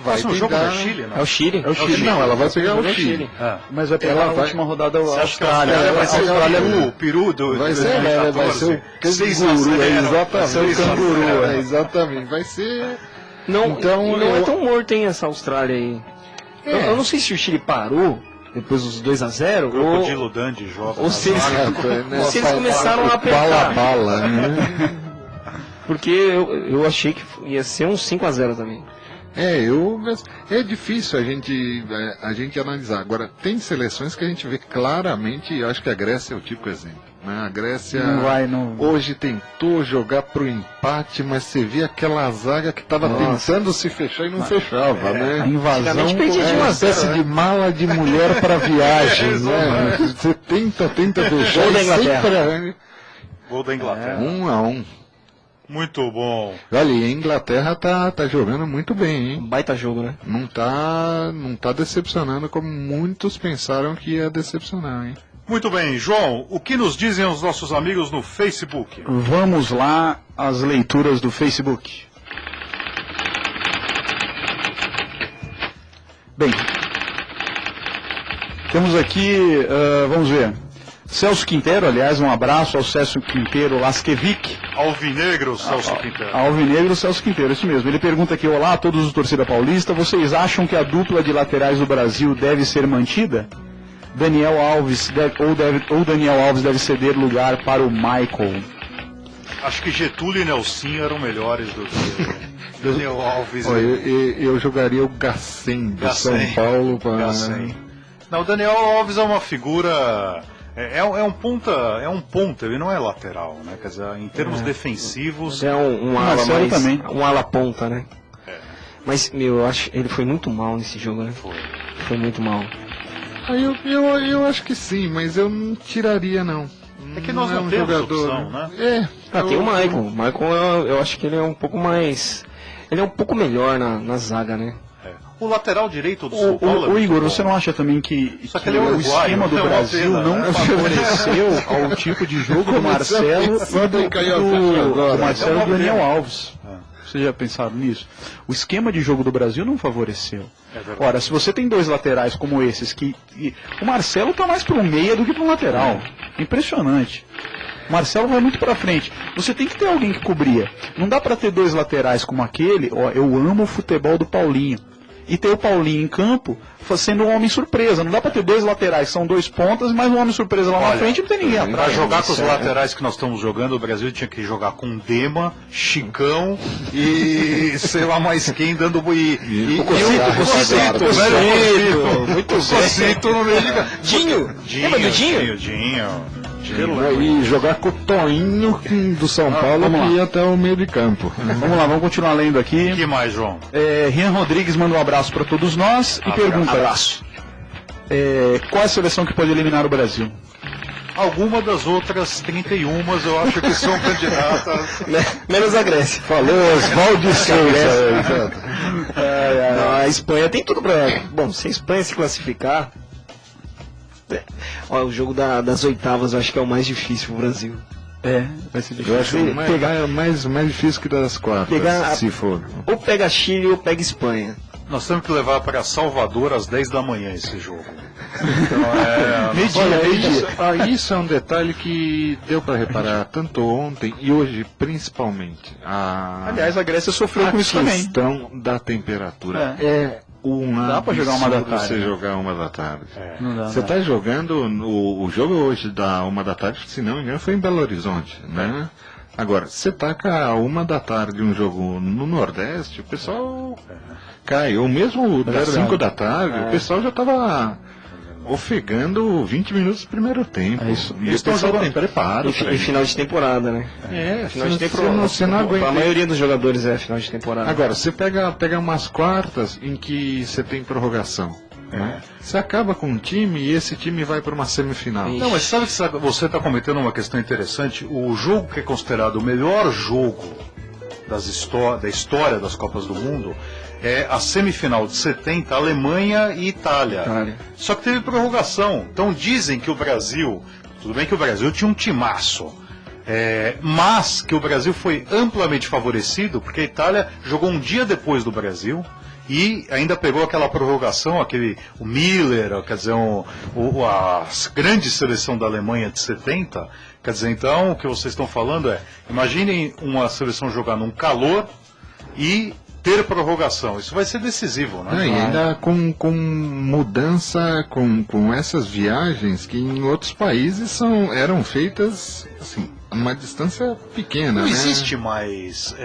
vai Próximo jogo é Chile, né? É o Chile. Não, ela vai pegar o Chile. Mas vai pegar a última rodada a Austrália. Vai ser o peru do... Vai ser o canguru, exatamente. Vai ser... Não, então, não é tão morto, hein, essa Austrália aí. Eu não sei se o Chile parou depois dos 2-0 Crocodilo Dundee joga. ou se eles começaram a apertar. Bala, né? Porque eu achei que ia ser um 5-0 também. É difícil a gente analisar. Agora, tem seleções que a gente vê claramente, e eu acho que a Grécia é o típico exemplo. Né? A Grécia hoje tentou jogar pro empate, mas você via aquela zaga que estava tentando se fechar e não fechava, né? A invasão é uma espécie de mala de mulher para viagem, né? Você tenta fechar. Gol da Inglaterra. Gol da Inglaterra. 1-1. Muito bom. Olha, e a Inglaterra tá jogando muito bem, hein? Baita jogo, né? Não tá decepcionando como muitos pensaram que ia decepcionar, hein? Muito bem, João, o que nos dizem os nossos amigos no Facebook? Vamos lá, as leituras do Facebook. Bem, temos aqui, vamos ver, Celso Quinteiro, aliás, um abraço ao Celso Quinteiro Laskevic. Alvinegro, Celso Quinteiro. Alvinegro, Celso Quinteiro, isso mesmo. Ele pergunta aqui, olá a todos os torcida paulista, vocês acham que a dupla de laterais do Brasil deve ser mantida? Daniel Alves Daniel Alves deve ceder lugar para o Michael. Acho que Getúlio e Nelsinho eram melhores do que Daniel Alves. Eu jogaria o Gassen do São Paulo para... Não, o Daniel Alves é uma figura... É um ponta, ele não é lateral, né? Quer dizer, em termos defensivos... É um ala mais... também. Um ala ponta, né? Mas, eu acho ele foi muito mal nesse jogo, né? Foi muito mal. Eu acho que sim, mas eu não tiraria, não. É que nós não temos opção, né? Tem o Michael. O Michael, eu acho que ele é um pouco mais... Ele é um pouco melhor na zaga, né? O lateral direito do São Paulo... O Igor, você não acha também que o esquema do Brasil não favoreceu ao tipo de jogo do Marcelo e do Daniel Alves? Vocês já pensaram nisso? O esquema de jogo do Brasil não favoreceu. Ora, se você tem 2 laterais como esses, o Marcelo está mais para um meia do que para um lateral. Impressionante. O Marcelo vai muito para frente. Você tem que ter alguém que cobria. Não dá para ter 2 laterais como aquele. Eu amo o futebol do Paulinho. E ter o Paulinho em campo sendo um homem surpresa. Não dá pra ter 2 laterais, são 2 pontas, mas um homem surpresa lá na frente e não tem ninguém atrás. Pra jogar com os laterais que nós estamos jogando, o Brasil tinha que jogar com Dema, Chicão e sei lá mais quem dando o Cocito no meio de... Dinho! Lembra do Dinho? Dinho. E jogar com o Toinho do São Paulo que ia até o meio de campo. Vamos lá, vamos continuar lendo aqui. O que mais, João? Rian Rodrigues manda um abraço para todos nós e pergunta: qual é a seleção que pode eliminar o Brasil? Alguma das outras 31 eu acho que são candidatas. Menos a Grécia. Falou Oswaldo Souza. A Espanha tem tudo pra... Bom, se a Espanha se classificar... o jogo das oitavas eu acho que é o mais difícil pro Brasil. Vai ser difícil. Eu acho mais difícil que das quartas, se for. Ou pega Chile ou pega Espanha. Nós temos que levar para Salvador às 10 da manhã esse jogo. Então, isso é um detalhe que deu para reparar tanto ontem e hoje principalmente. Aliás, a Grécia sofreu com isso também. A questão da temperatura não dá pra jogar 1 da tarde. Você jogar 1 da tarde. Você tá jogando o jogo hoje da 1 da tarde, se não me engano, foi em Belo Horizonte, né? Agora, você tá com a 1 da tarde um jogo no Nordeste, o pessoal cai. Ou mesmo das 5 da tarde, o pessoal já tava ofegando 20 minutos do primeiro tempo. É isso. E estão jogando preparo. E final de temporada, né? Final de temporada. Você não aguenta. A maioria dos jogadores é final de temporada. Agora, você pega umas quartas em que você tem prorrogação. Né? Você acaba com um time e esse time vai para uma semifinal. Não, mas sabe que você está cometendo uma questão interessante? O jogo que é considerado o melhor jogo da história das Copas do Mundo é a semifinal de 70, Alemanha e Itália. Só que teve prorrogação. Então dizem que o Brasil, tudo bem que o Brasil tinha um timaço, mas que o Brasil foi amplamente favorecido porque a Itália jogou um dia depois do Brasil e ainda pegou aquela prorrogação, o Miller, quer dizer, a grande seleção da Alemanha de 70. Quer dizer, então, o que vocês estão falando imaginem uma seleção jogar num calor e ter prorrogação. Isso vai ser decisivo, né? E ainda com mudança, com essas viagens que em outros países eram feitas, assim, a uma distância pequena. Não existe mais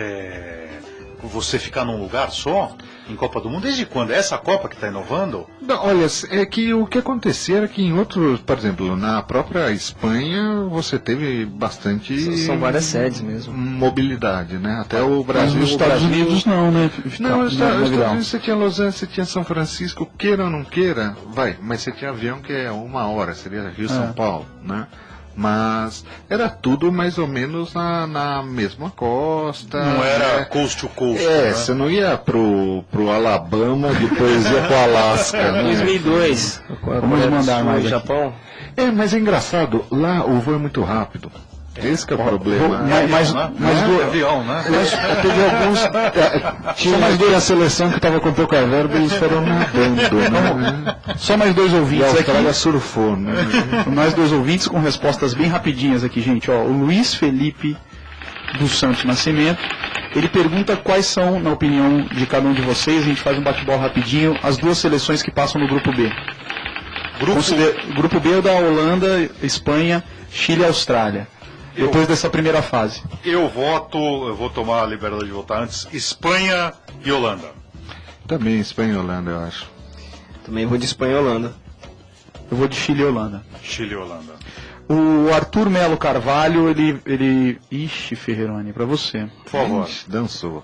você ficar num lugar só em Copa do Mundo. Desde quando? É essa Copa que está inovando? Não, olha, é que o que acontecia era que em outros, por exemplo, na própria Espanha, você teve bastante... São várias sedes mesmo. Mobilidade, né? Até o Brasil... Nos Estados Unidos não, né? Não, nos Estados Unidos você tinha Los Angeles, você tinha São Francisco, queira ou não queira, mas você tinha avião que é 1 hora, seria Rio-São Paulo, né? Mas era tudo mais ou menos na mesma costa. Não era coast to coast. Né? Você não ia pro Alabama, depois ia pro Alasca. Né? 2002. Vamos mandar mais no Japão. Mas é engraçado, lá o voo é muito rápido. Esse que é o problema. Mas avião, né? Teve alguns. Tinha mais dois da seleção que estava com pouca verba e eles foram nadando. Né? Só mais 2 ouvintes aqui. A Austrália surfou, né? Mais 2 ouvintes com respostas bem rapidinhas aqui, gente. Ó, o Luiz Felipe dos Santos Nascimento, ele pergunta quais são, na opinião de cada um de vocês, a gente faz um bate-bola rapidinho, as 2 seleções que passam no grupo B. Grupo B é da Holanda, Espanha, Chile e Austrália. Depois dessa primeira fase. Eu vou tomar a liberdade de votar antes, Espanha e Holanda. Também Espanha e Holanda, eu acho. Também vou de Espanha e Holanda. Eu vou de Chile e Holanda. Chile e Holanda. O Arthur Melo Carvalho, ele... Ixi, Ferreroni, pra você. Por favor. Dançou.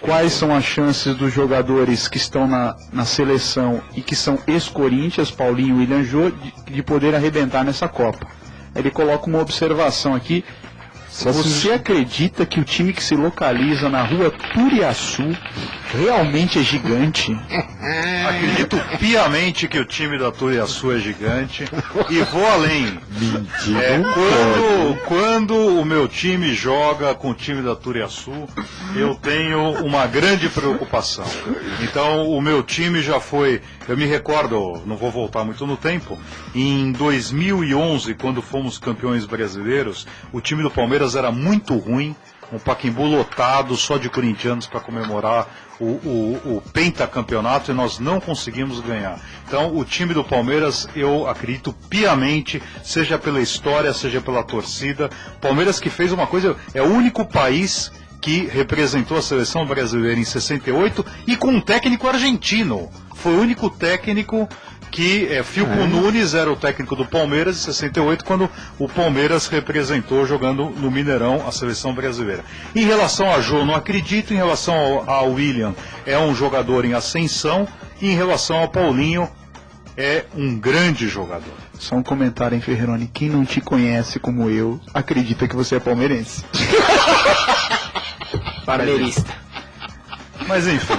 Quais são as chances dos jogadores que estão na seleção e que são ex-Corinthians, Paulinho e William Jô, de poder arrebentar nessa Copa? Ele coloca uma observação aqui. Você acredita que o time que se localiza na rua Turiaçu realmente é gigante? Acredito piamente que o time da Turiaçu é gigante. E vou além. Quando o meu time joga com o time da Turiaçu, eu tenho uma grande preocupação. Então o meu time já foi... Eu me recordo, não vou voltar muito no tempo, em 2011, quando fomos campeões brasileiros, o time do Palmeiras era muito ruim, um Pacaembu lotado só de corintianos para comemorar o pentacampeonato e nós não conseguimos ganhar. Então o time do Palmeiras, eu acredito piamente, seja pela história, seja pela torcida, Palmeiras que fez uma coisa, é o único país que representou a seleção brasileira em 68 e com um técnico argentino. Foi o único técnico que Filco Nunes era o técnico do Palmeiras em 68, quando o Palmeiras representou jogando no Mineirão a seleção brasileira. Em relação a Jô, não acredito. Em relação ao William, é um jogador em ascensão. E em relação ao Paulinho, é um grande jogador. Só um comentário, hein, Ferreroni? Quem não te conhece como eu, acredita que você é palmeirense. Palmeirista. Mas enfim...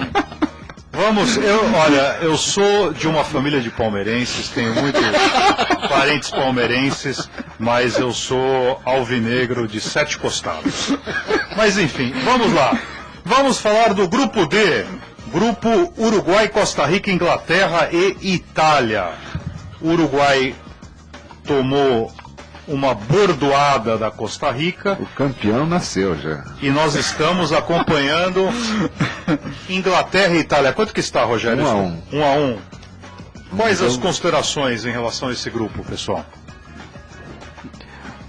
eu sou de uma família de palmeirenses, tenho muitos parentes palmeirenses, mas eu sou alvinegro de 7 costados. Mas enfim, vamos lá. Vamos falar do grupo D. Grupo Uruguai, Costa Rica, Inglaterra e Itália. O Uruguai tomou uma bordoada da Costa Rica. O campeão nasceu já. E nós estamos acompanhando Inglaterra e Itália. Quanto que está, Rogério? 1-1. Quais as considerações em relação a esse grupo, pessoal?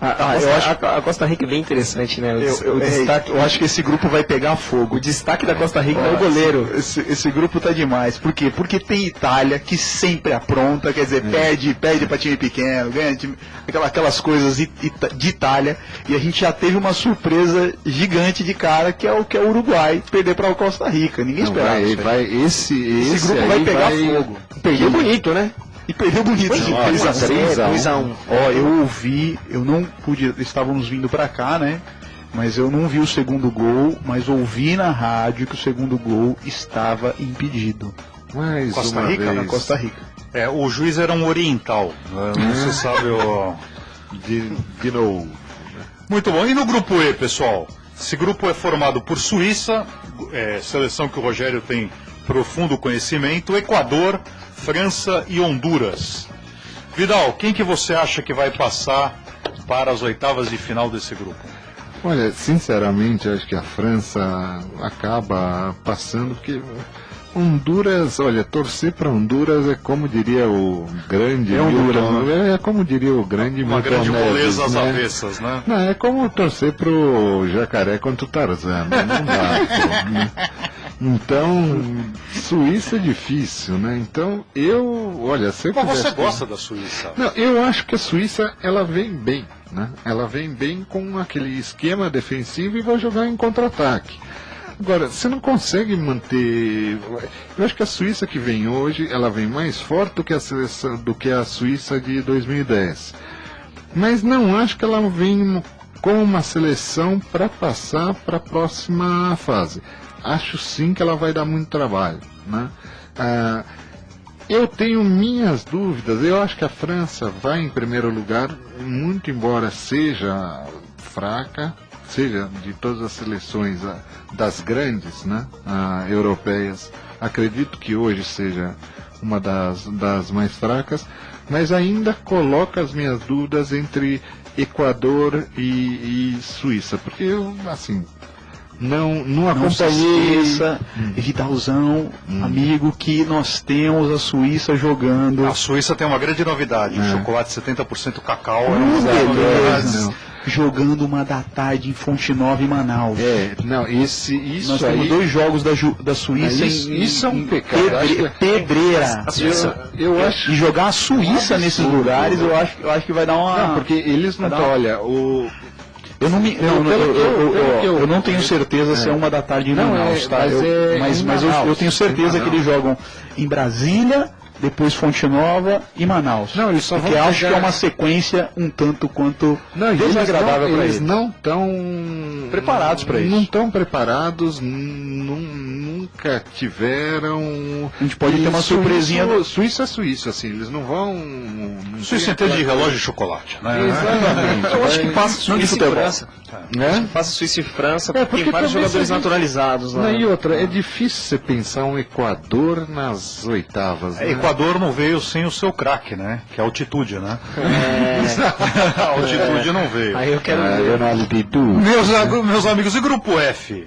Eu acho a Costa Rica é bem interessante, né? Eu acho que esse grupo vai pegar fogo. O destaque da Costa Rica é o goleiro. Esse grupo tá demais. Por quê? Porque tem Itália, que sempre apronta, quer dizer, perde pra time pequeno, ganha time, aquelas coisas de Itália. E a gente já teve uma surpresa gigante de cara, que é o Uruguai perder pra Costa Rica. Ninguém esperava. Esse grupo vai pegar fogo. Perdeu bonito, né? E perdeu bonito. 3x1. Ó, eu ouvi, eu não pude, estávamos vindo pra cá, né? Mas eu não vi o segundo gol, mas ouvi na rádio que o segundo gol estava impedido. Mais Costa uma Rica, vez. Na Costa Rica. O juiz era um oriental. Não se sabe o... De novo. Muito bom. E no grupo E, pessoal? Esse grupo é formado por Suíça, seleção que o Rogério tem profundo conhecimento, Equador, França e Honduras. Vidal, quem que você acha que vai passar para as oitavas de final desse grupo? Olha, sinceramente, acho que a França acaba passando, porque Honduras, olha, torcer para Honduras é como diria o grande Milton, é como diria o grande Uma Milton grande Neves, moleza às né? avessas, né? Não, é como torcer pro Jacaré contra o Tarzan, né? Não dá, pô, né? Então, Suíça é difícil, né? Então, olha, se eu Mas pudesse... você gosta da Suíça? Não, eu acho que a Suíça, ela vem bem, né? Ela vem bem com aquele esquema defensivo e vai jogar em contra-ataque. Agora, você não consegue manter... Eu acho que a Suíça que vem hoje, ela vem mais forte do que a Suíça de 2010. Mas não acho que ela vem com uma seleção para passar para a próxima fase. Acho sim que ela vai dar muito trabalho, né? Eu tenho minhas dúvidas. Eu acho que a França vai em primeiro lugar, muito embora seja fraca, seja de todas as seleções das grandes, né, europeias. Acredito que hoje seja uma das mais fracas, mas ainda coloco as minhas dúvidas entre Equador e Suíça, porque eu, assim... Não acompanhei Suíça, Vidalzão, amigo, que nós temos a Suíça jogando. A Suíça tem uma grande novidade, chocolate 70% cacau. Beleza. Jogando uma da tarde em Fonte Nova e Manaus. Isso nós aí... temos 2 jogos da Suíça isso é um pecado. Pedreira. Eu acho... E jogar a Suíça nesses lugares, eu acho que vai dar uma... Não, porque eles não estão, olha, eu não tenho certeza se é 1 da tarde em Manaus, tá? Mas eu tenho certeza que eles jogam em Brasília, depois Fonte Nova e Manaus. Não, eles só vão porque acho que é uma sequência um tanto quanto desagradável para eles. Eles não estão preparados para isso. Não estão preparados, nunca tiveram. A gente pode ter uma surpresinha. Suíça é Suíça, assim, eles não vão. Suíça entende de relógio e chocolate, né? Exatamente. Eu acho que passa Suíça e França. Né? Passa Suíça e França, porque tem vários jogadores naturalizados lá. E outra, é difícil você pensar um Equador nas oitavas. Né? Equador não veio sem o seu craque, né? Que é a altitude, né? A altitude não veio. Aí eu quero Meus amigos, e grupo F?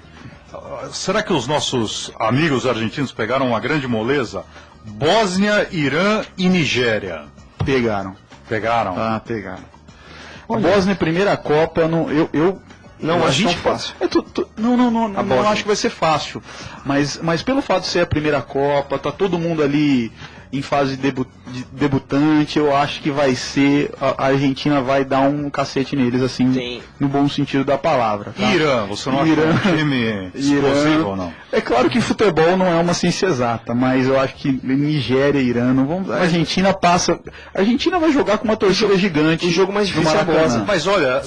Será que os nossos amigos argentinos pegaram uma grande moleza? Bósnia, Irã e Nigéria. Pegaram. Pegaram? Pegaram. A Bósnia, primeira Copa, não acho tão fácil. Não acho que vai ser fácil. Mas pelo fato de ser a primeira Copa, tá todo mundo ali em fase de debutante, eu acho que vai ser. A Argentina vai dar um cacete neles, assim, Sim. no bom sentido da palavra. Tá? Irã, você não acha um time explosivo ou não? É claro que futebol não é uma ciência exata, mas eu acho que Nigéria e Irã não vão. A Argentina passa. A Argentina vai jogar com uma torcida gigante. O jogo mais difícil é a Bósnia. Mas olha,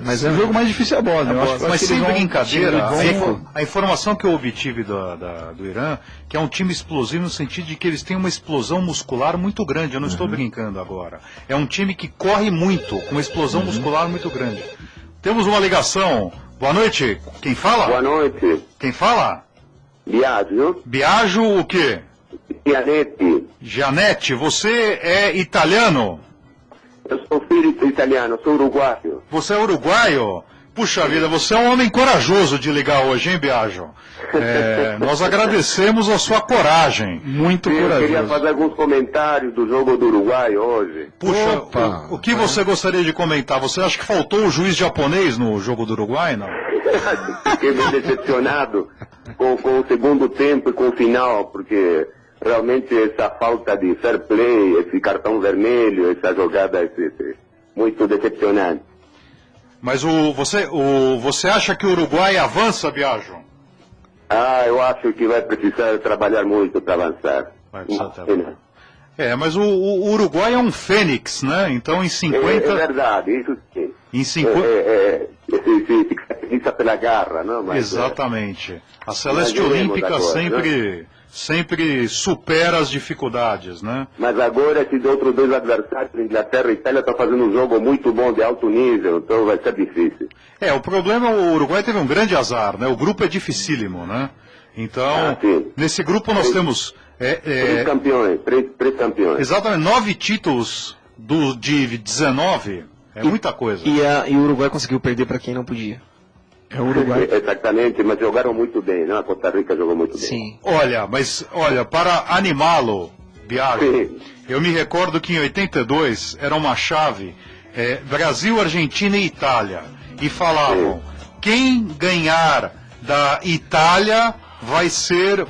Mas o jogo mais difícil é a Bósnia. Mas sem brincadeira, vão... a informação que eu obtive do Irã, que é um time explosivo no sentido de que eles têm uma explosão muscular muito grande, eu não estou brincando agora. É um time que corre muito, com uma explosão muscular muito grande. Temos uma ligação. Boa noite, quem fala? Boa noite. Quem fala? Biagio. Biagio o quê? Janete. Janete, você é italiano? Eu sou filho italiano, sou uruguaio. Você é uruguaio? Puxa vida, você é um homem corajoso de ligar hoje, hein, Biagio? Nós agradecemos a sua coragem. Muito Eu corajoso. queria fazer alguns comentários do jogo do Uruguai hoje. Puxa, o que você gostaria de comentar? Você acha que faltou o juiz japonês no jogo do Uruguai, não? Fiquei bem decepcionado com o segundo tempo e com o final, porque realmente essa falta de fair play, esse cartão vermelho, essa jogada, muito decepcionante. Mas você acha que o Uruguai avança, Biagio? Eu acho que vai precisar trabalhar muito para avançar. Vai precisar trabalhar. Mas o Uruguai é um fênix, né? Então em 50... É verdade, isso sim. Em 50... Se caracteriza pela garra, não? Mas, exatamente. A Celeste Olímpica agora, sempre supera as dificuldades, né? Mas agora esses outros dois adversários, Inglaterra e Itália, estão fazendo um jogo muito bom, de alto nível, então vai ser difícil. O problema é o Uruguai teve um grande azar, né? O grupo é dificílimo, né? Então, nesse grupo nós temos... três campeões, três campeões. Exatamente, 9 títulos de 19, muita coisa. E o Uruguai conseguiu perder para quem não podia. É o Uruguai. Exatamente, mas jogaram muito bem, né? A Costa Rica jogou muito bem. Sim. Olha, para animá-lo, Biagio, eu me recordo que em 82 era uma chave Brasil, Argentina e Itália. E falavam, quem ganhar da Itália vai ser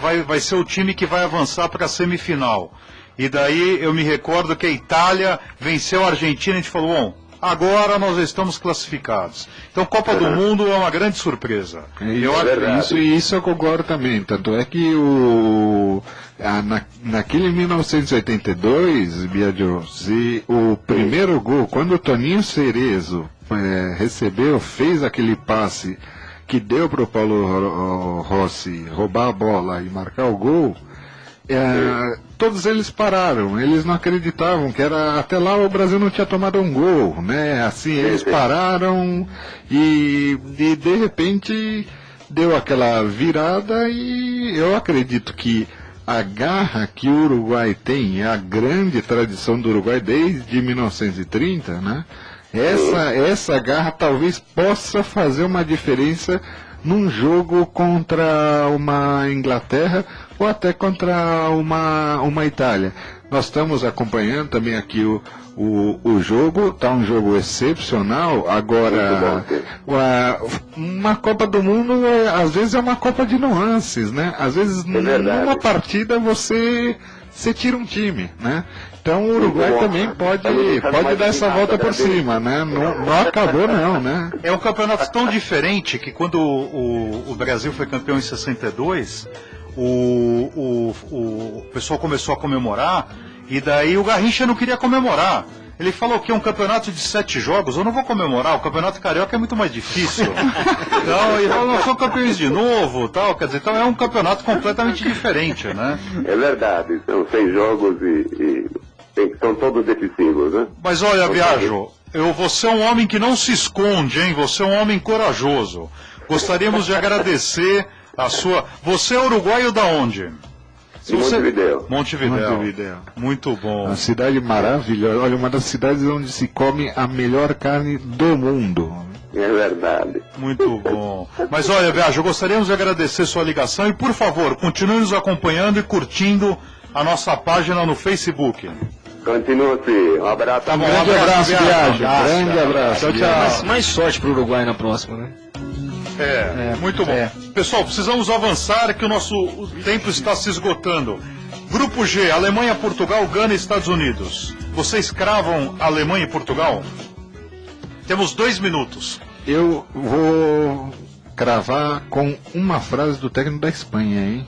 o time que vai avançar para a semifinal. E daí eu me recordo que a Itália venceu a Argentina e a gente falou, bom, agora nós estamos classificados. Então, Copa do Mundo é uma grande surpresa. Isso eu concordo também. Tanto é que naquele 1982, Biagio, o primeiro gol, quando o Toninho Cerezo fez aquele passe que deu para o Paulo Rossi roubar a bola e marcar o gol, todos eles pararam, eles não acreditavam que até lá o Brasil não tinha tomado um gol, né? Assim, eles pararam e de repente deu aquela virada e eu acredito que a garra que o Uruguai tem, a grande tradição do Uruguai desde 1930, né? Essa garra talvez possa fazer uma diferença num jogo contra uma Inglaterra ou até contra uma Itália. Nós estamos acompanhando também aqui o jogo, está um jogo excepcional. Agora, uma Copa do Mundo às vezes é uma Copa de nuances, né? Às vezes numa partida você tira um time, né? Então o Uruguai também pode dar essa volta por cima, né? Não acabou não, né? É um campeonato tão diferente que quando o Brasil foi campeão em 62, o pessoal começou a comemorar e daí o Garrincha não queria comemorar. Ele falou que é um campeonato de 7 jogos, eu não vou comemorar, o campeonato carioca é muito mais difícil. Então, ele falou, nós somos campeões de novo, tal, quer dizer, então é um campeonato completamente diferente, né? É verdade, são 6 jogos e são todos decisivos, né? Mas olha, Biagio, você é um homem que não se esconde, hein? Você é um homem corajoso. Gostaríamos de agradecer a sua... Você é uruguaio da onde? Montevideo. Montevideo. Muito bom. Uma cidade maravilhosa. Olha, uma das cidades onde se come a melhor carne do mundo. É verdade. Muito bom. Mas olha, Biagio, gostaríamos de agradecer sua ligação e, por favor, continue nos acompanhando e curtindo a nossa página no Facebook. Continua assim. Um abraço. Tá bom, Grande abraço, Biagio. Grande abraço. Tchau. Mais sorte pro Uruguai na próxima, né? Muito bom. Pessoal, precisamos avançar que o nosso tempo está se esgotando. Grupo G, Alemanha, Portugal, Gana e Estados Unidos. Vocês cravam Alemanha e Portugal? Temos 2 minutos. Eu vou cravar com uma frase do técnico da Espanha, hein?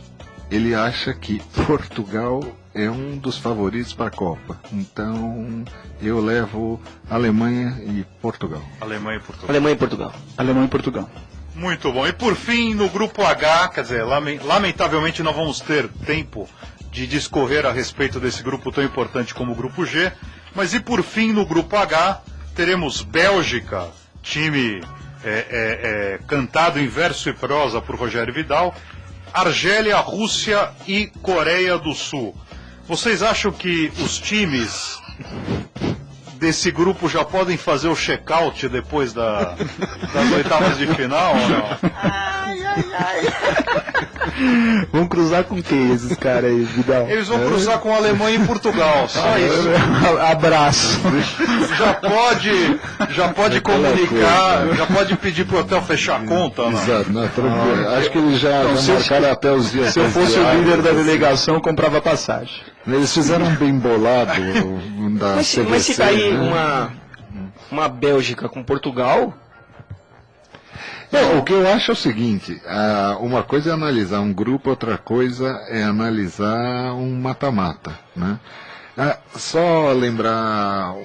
Ele acha que Portugal é um dos favoritos para a Copa. Então, eu levo Alemanha e Portugal. Alemanha e Portugal. Alemanha e Portugal. Alemanha e Portugal. Muito bom. E por fim, no grupo H, quer dizer, lamentavelmente não vamos ter tempo de discorrer a respeito desse grupo tão importante como o grupo G, mas e por fim, no grupo H, teremos Bélgica, time cantado em verso e prosa por Rogério Vidal, Argélia, Rússia e Coreia do Sul. Vocês acham que os times desse grupo já podem fazer o check-out depois das oitavas de final ou não? Vão cruzar com quem esses caras aí, Vidal? Eles vão cruzar com a Alemanha e Portugal, só isso. Abraço. Já pode comunicar, já pode pedir pro hotel fechar a conta, não? Exato, não, tranquilo. Acho que eles já marcaram até os dias. Se eu fosse o líder da delegação, eu comprava passagem. Eles fizeram um bem bolado da CBC, Mas se cair né? uma Bélgica com Portugal... Não, o que eu acho é o seguinte, uma coisa é analisar um grupo, outra coisa é analisar um mata-mata, né? Só lembrar,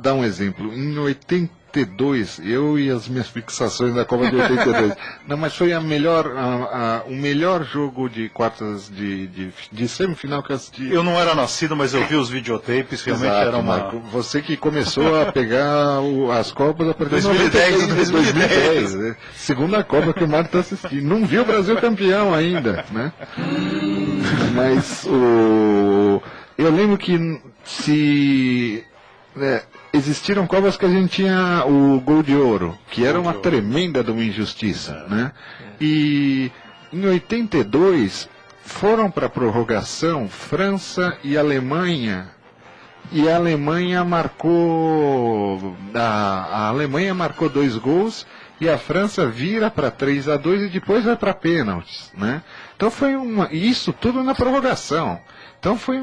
dar um exemplo, em 82, eu e as minhas fixações da Copa de 82, não, mas foi o melhor jogo de quartas de semifinal que eu assisti. Eu não era nascido, mas eu vi os videotapes, realmente Exato, era uma... Marco, você que começou a pegar as Copas a partir de 2010, né? Segunda Copa que o Marco está assistindo. Não viu o Brasil campeão ainda, né? Mas eu lembro que existiram Copas que a gente tinha o gol de ouro, que era uma tremenda de uma injustiça, né? E em 82 foram para a prorrogação França e Alemanha. E a Alemanha marcou 2 gols e a França vira para 3-2 e depois vai para pênaltis, né? Então foi isso tudo na prorrogação. Então foi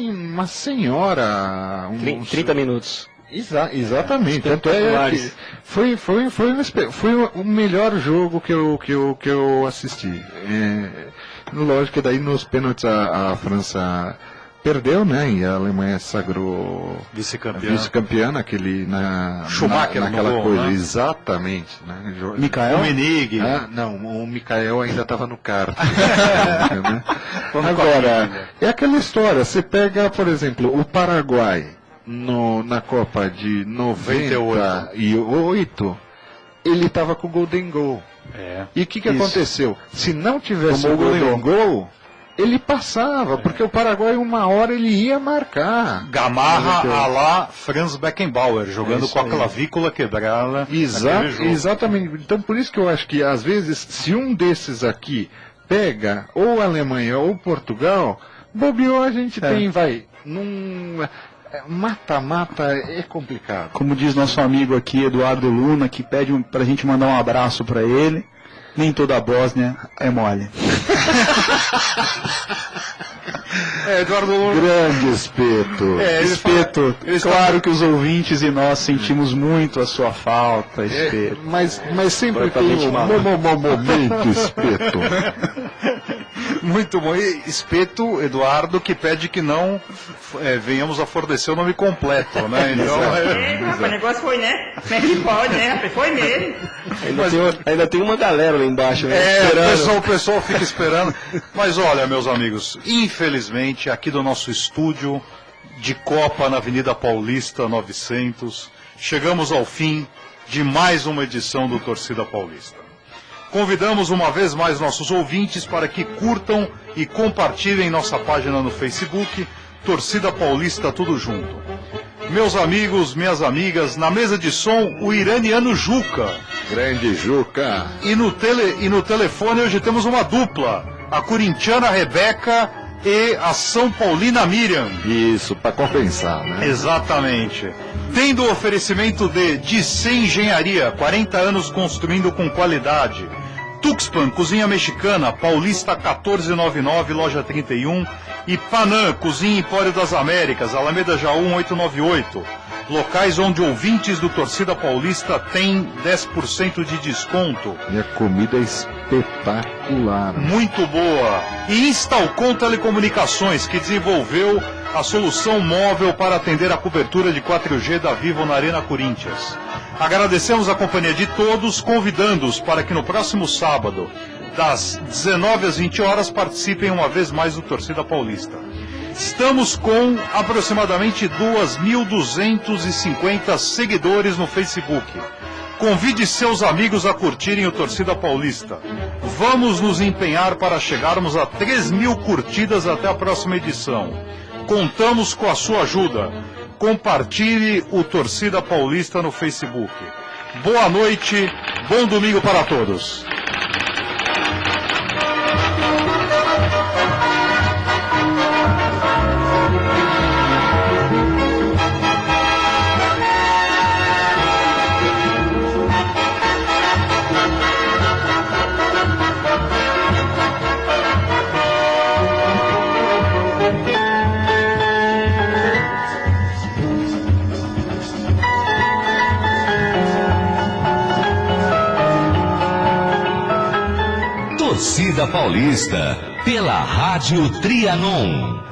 uma senhora... 30 minutos. Exatamente. Tanto é que foi o melhor jogo que eu assisti. Lógico que daí nos pênaltis a França perdeu, né? E a Alemanha se sagrou vice-campeã Schumacher naquela gol, coisa. né? Exatamente. Né? Mikael? O Menig. Não, o Mikael ainda estava no kart. Né? Agora, é aquela história. Você pega, por exemplo, o Paraguai na Copa de 98, ele estava com o Golden Goal. E o que aconteceu? Se não tivesse o Golden Goal, ele passava, porque o Paraguai uma hora ele ia marcar. Gamarra a lá Franz Beckenbauer, jogando com a clavícula quebrada. Exatamente. Então por isso que eu acho que às vezes, se um desses aqui pega ou a Alemanha ou Portugal, bobeou a gente tem, mata-mata é complicado. Como diz nosso amigo aqui, Eduardo Luna, que pede pra gente mandar um abraço pra ele. Nem toda a Bósnia é mole. Eduardo Luna. Grande Espeto. Espeto, claro que os ouvintes e nós sentimos muito a sua falta, Espeto. Mas sempre tem um momento, Espeto. Muito bom. E Espeto, Eduardo, que pede que não venhamos a fornecer o nome completo, né? Então, o negócio foi, né? Como é que pode, né? Foi mesmo. Ainda tem uma galera lá embaixo, né? O pessoal fica esperando. Mas olha, meus amigos, infelizmente, aqui do nosso estúdio de Copa na Avenida Paulista 900, chegamos ao fim de mais uma edição do Torcida Paulista. Convidamos uma vez mais nossos ouvintes para que curtam e compartilhem nossa página no Facebook, Torcida Paulista Tudo Junto. Meus amigos, minhas amigas, na mesa de som, o iraniano Juca. Grande Juca. E no telefone hoje temos uma dupla, a corintiana Rebeca e a São Paulina Miriam. Isso, para compensar, né? Exatamente. Tendo o oferecimento de DC Engenharia, 40 anos construindo com qualidade. Tuxpan, Cozinha Mexicana, Paulista 1499, loja 31. E Panam, Cozinha Empório das Américas, Alameda Jaú 1898. Locais onde ouvintes do Torcida Paulista têm 10% de desconto. E a comida é espetacular. Muito boa. E Instalcom Telecomunicações, que desenvolveu a solução móvel para atender a cobertura de 4G da Vivo na Arena Corinthians. Agradecemos a companhia de todos, convidando-os para que no próximo sábado, das 19 às 20 horas, participem uma vez mais do Torcida Paulista. Estamos com aproximadamente 2.250 seguidores no Facebook. Convide seus amigos a curtirem o Torcida Paulista. Vamos nos empenhar para chegarmos a 3.000 curtidas até a próxima edição. Contamos com a sua ajuda. compartilhe o Torcida Paulista no Facebook. Boa noite, bom domingo para todos. Torcida Paulista, pela Rádio Trianon.